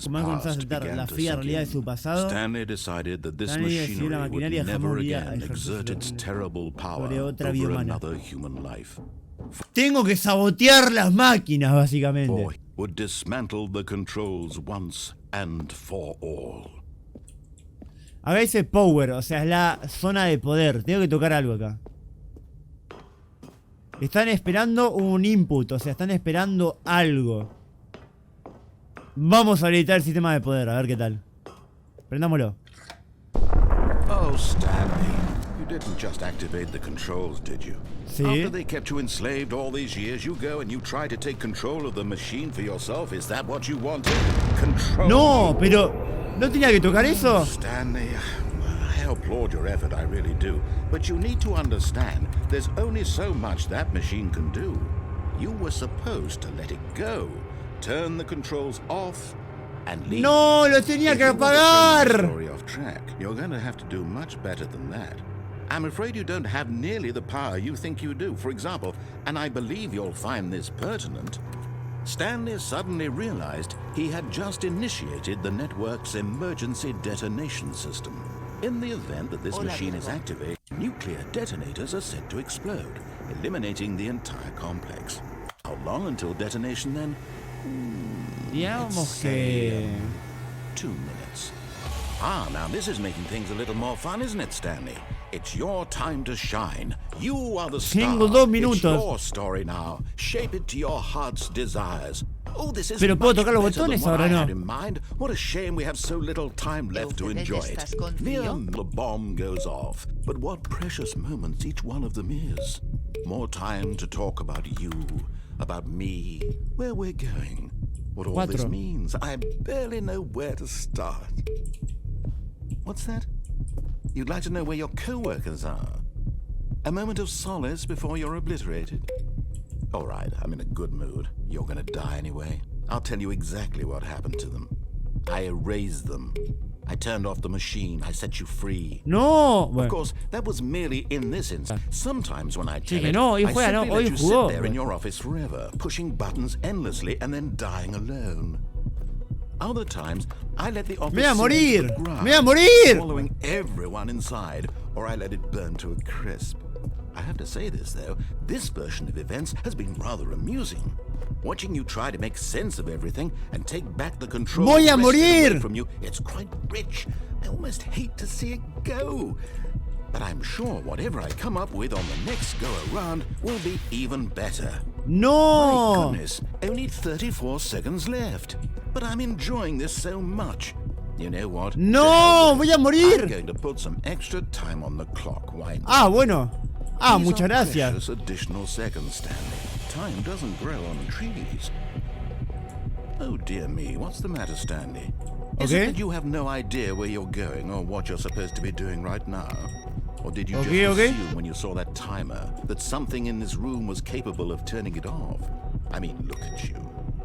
comenzó a aceptar la fría realidad de su pasado, Stanley decidió que la maquinaria jamás volvería a ejercer sobre otra vida humana. Tengo que sabotear las máquinas, básicamente. Would dismantle the controls once and for all. Acá dice power, o sea, es la zona de poder. Tengo que tocar algo acá. Están esperando un input, o sea, están esperando algo. Vamos a habilitar el sistema de poder, a ver qué tal. Prendámoslo. Oh, Stanley, you didn't just activate the controls, did you? Sí. After they kept you enslaved all these years, you go and you try to take control of the machine for yourself. Is that what you wanted? Control. No, pero ¿no tenía que tocar eso? Stanley, I applaud your effort, I really do. But you need to understand, there's only so much that machine can do. You were supposed to let it go. Turn the controls off and leave. No, lo tenía que apagar. Story off track. You're going to have to do much better than that. I'm afraid you don't have nearly the power you think you do. For example, and I believe you'll find this pertinent, Stanley suddenly realized he had just initiated the network's emergency detonation system. In the event that this machine is activated, nuclear detonators are set to explode, eliminating the entire complex. How long until detonation then? Digamos que 2 minutes. Ah, now this is making things a little more fun, isn't it, Stanley? It's your time to shine. You are the star. Tengo 2 minutos. It's your story now. Shape it to your heart's desires. Oh, this is Pero puedo much tocar los better than botones, what ahora I no. had in mind. What a shame we have so little time left to enjoy it. The bomb goes off, but what precious moments each one of them is. More time to talk about you, about me, where we're going, what all this means. I barely know where to start. What's that? You'd like to know where your co-workers are? A moment of solace before you're obliterated? All right, I'm in a good mood. You're gonna die anyway. I'll tell you exactly what happened to them. I erased them. I turned off the machine. I set you free. No. Of course, that was merely in this instance. Sometimes when I tell que it, no, hoy I juega, simply no, let hoy you jugó. sit there in your office forever, pushing buttons endlessly and then dying alone. Other times, I let the office Me voy a sink morir. to the ground, Me voy a morir. swallowing everyone inside, or I let it burn to a crisp. I have to say this, though, this version of events has been rather amusing. Watching you try to make sense of everything and take back the control Voy a wrested morir. away from you, it's quite rich. I almost hate to see it go. But I'm sure whatever I come up with on the next go-around will be even better. No. My goodness, only 34 seconds left. But I'm enjoying this so much. You know what? No, voy a morir. I'm going to put some extra time on the clock. Why not? Ah, bueno. Ah, These muchas are gracias. precious additional seconds, Stanley. Time doesn't grow on trees. Oh dear me, what's the matter, Stanley? Is Okay. it that you have no idea where you're going or what you're supposed to be doing right now? Or did you Okay, just okay. assume when you saw that timer that something in this room was capable of turning it off? I mean, look at you.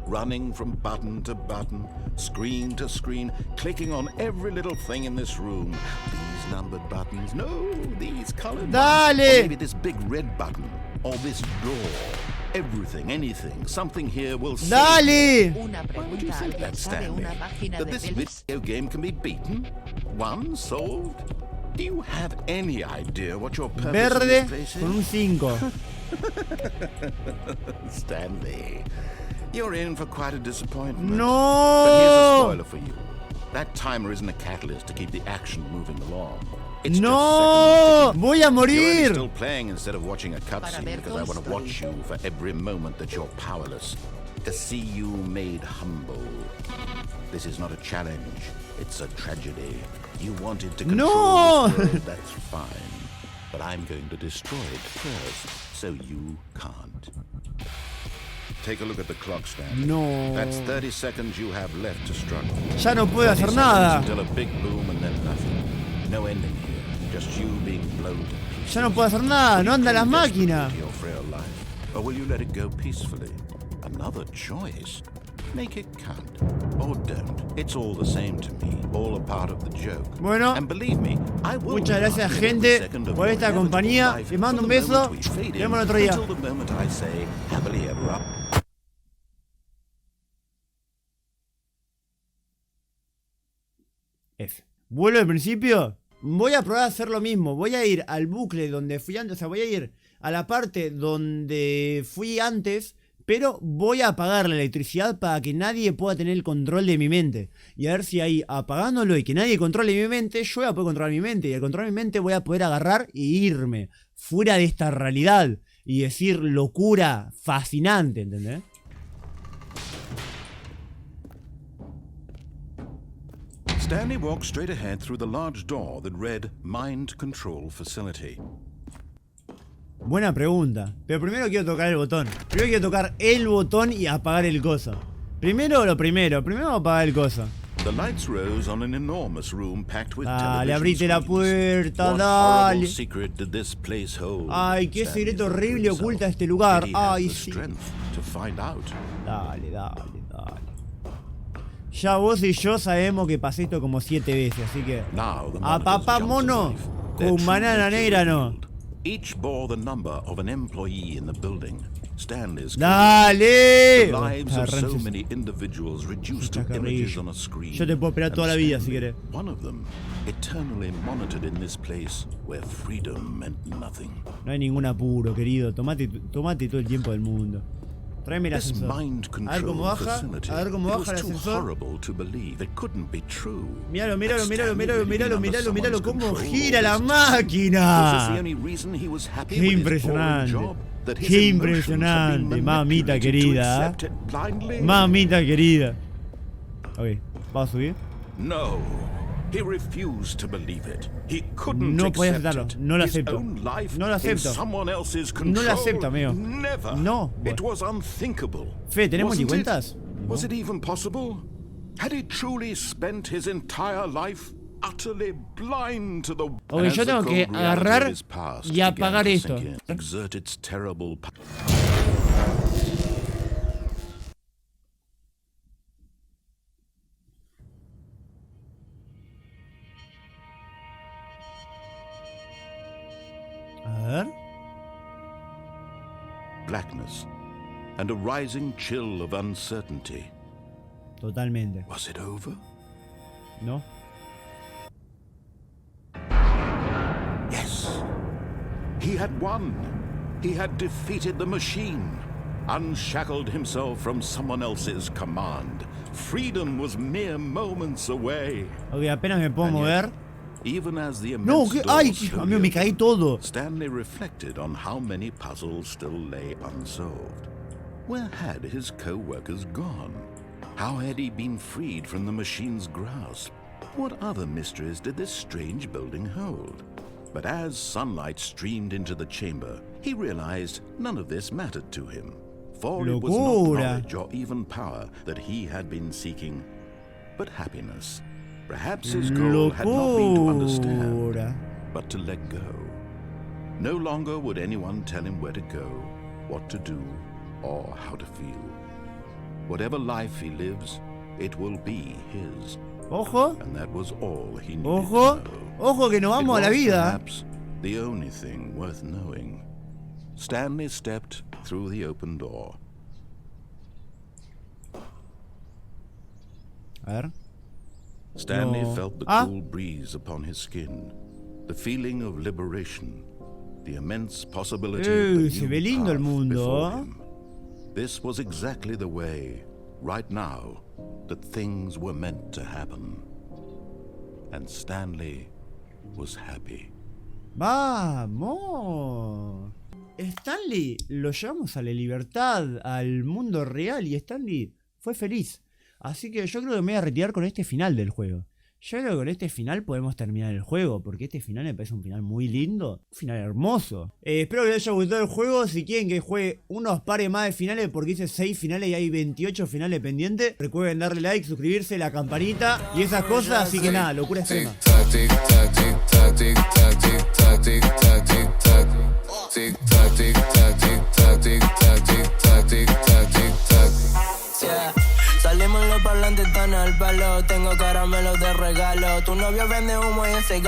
Running from button to button, screen to screen, clicking on every little thing in this room. These numbered buttons, no, these colored ones. Dale. Or maybe this big red button, or this door. Everything, anything, something here will save you. Dale. Una Why would you pregunta think that, abierta de Stanley? una página That de this pelis. video game can be beaten? Won? Solved? Do you have any idea what your purpose in Verde this place con un is? 5. Stanley, you're in for quite a disappointment. No. But here's a spoiler for you. That timer isn't a catalyst to keep the action moving along. It's No. just seconds ticking. Voy a You're only morir. still playing instead of watching a Para cutscene ver because I want to Toy watch you for every moment that you're powerless. To see you made humble. This is not a challenge. It's a tragedy. You wanted to control No. this world, that's fine. But I'm going to destroy it first, so you can't. Take a look at the clock, Stanley. No. That's 30 seconds you have left to struggle. Ya no puedo 30 hacer seconds nada. Until a big boom and then nothing. No ending here. Just you being blown to pieces. Ya no puedo hacer nada. No andan las Cling desperately máquinas. to your frail life, or will you let it go peacefully? Another choice. Make it count. Or don't. It's all the same to me. All a part of the joke. Bueno. And believe me, I will Muchas gracias, last every gente, second of por your esta inevitable compañía. life Les mando un from the beso. moment we fade Nos in vemos otro día. until the moment I say happily ever after. F. Vuelvo al principio. Voy a probar a hacer lo mismo. Voy a ir al bucle donde fui antes. O sea, voy a ir a la parte donde fui antes. Pero voy a apagar la electricidad para que nadie pueda tener el control de mi mente. Y a ver si ahí, apagándolo y que nadie controle mi mente, yo voy a poder controlar mi mente. Y al controlar mi mente voy a poder agarrar y irme fuera de esta realidad. Y decir locura fascinante, ¿entendés? Stanley walked straight ahead through the large door that read Mind Control Facility. Buena pregunta. Pero primero quiero tocar el botón. Primero quiero tocar el botón y apagar el coso. Primero lo primero. Primero apagar el coso. The lights rose on an enormous room packed with Dale, television abrite la screens. puerta, What dale. horrible secret did this place hold? Ay, qué Stanley secreto thought to horrible himself. oculta este lugar. Did he have Ay, the sí. strength to find out? Dale, dale, dale. Ya vos y yo sabemos que pasé esto como 7 veces, así que... Now the A monitors papá jumped to mono, life. Their con true banana nature negra no. revealed. Each bore the number of an employee in the building. Stanley's ¡Dale! The lives Ah, of so Ramses, many individuals reduced to Chascarrillo. images on a screen. Yo te puedo esperar And toda la vida, si Stanley, querés. one of them, eternally monitored in this place where freedom meant nothing. No hay ningún apuro, querido. Tomate todo el tiempo del mundo. Tráeme el This ascensor. mind A ver cómo control baja. facility, A ver cómo it baja was el too ascensor. horrible to believe. It couldn't be true. Míralo, míralo, Had míralo, Stanley míralo, really míralo, been míralo, under míralo someone's cómo control gira la all this time? Was this the máquina. only reason he was happy Qué with his boring impresionante. job? that his Qué emotions have been impresionante, mamita manipulated to querida. accept it blindly? Mamita querida. Ok, vamos a subir. No. He refused to believe it. He couldn't No podía accept aceptarlo. it. No lo His acepto. own life No lo in acepto. someone else's control. No lo acepto, amigo. Never. No. It was unthinkable. Fe, ¿tenemos Wasn't it? cuentas? Was it even possible? Had he truly spent his entire life utterly blind to the... Ok, yo tengo que agarrar y apagar esto. Exert its terrible A ver. blackness and a rising chill of uncertainty. Totalmente. Was it over? ¿No? Yes. He had won. He had defeated the machine, unshackled himself from someone else's command. Freedom was mere moments away. Ok, apenas me puedo mover. Even as the No, immense que... door ¡Ay! slowly Amigo, me caí opened, todo. Stanley reflected on how many puzzles still lay unsolved. Where had his co-workers gone? How had he been freed from the machine's grasp? What other mysteries did this strange building hold? But as sunlight streamed into the chamber, he realized none of this mattered to him. For it was not Locura. knowledge or even power that he had been seeking, but happiness. Perhaps his goal had not been to understand, Locura. but to let go. No longer would anyone tell him where to go, what to do, or how to feel. Whatever life he lives, it will be his. Ojo. And that was all he needed Ojo. to know. Ojo que nos vamos a la It was vida. perhaps the only thing worth knowing. Stanley stepped through the open door. A ver. Stanley No. felt the Ah. cool breeze upon his skin, the feeling of liberation, the immense possibility of the se new ve lindo el path mundo. before him. This was exactly the way, right now, that things were meant to happen. And Stanley was happy. ¡Vamos! Stanley lo llevamos a la libertad, al mundo real, y Stanley fue feliz. Así que yo creo que me voy a retirar con este final del juego. Yo creo que con este final podemos terminar el juego, porque este final me parece un final muy lindo, un final hermoso. Espero que les haya gustado el juego. Si quieren que juegue unos pares más de finales, porque hice 6 finales y hay 28 finales pendientes, recuerden darle like, suscribirse, la campanita y esas cosas. Así que nada, locura extrema. Salimos los parlantes tan al palo. Tengo caramelos de regalo. Tu novio vende humo y ese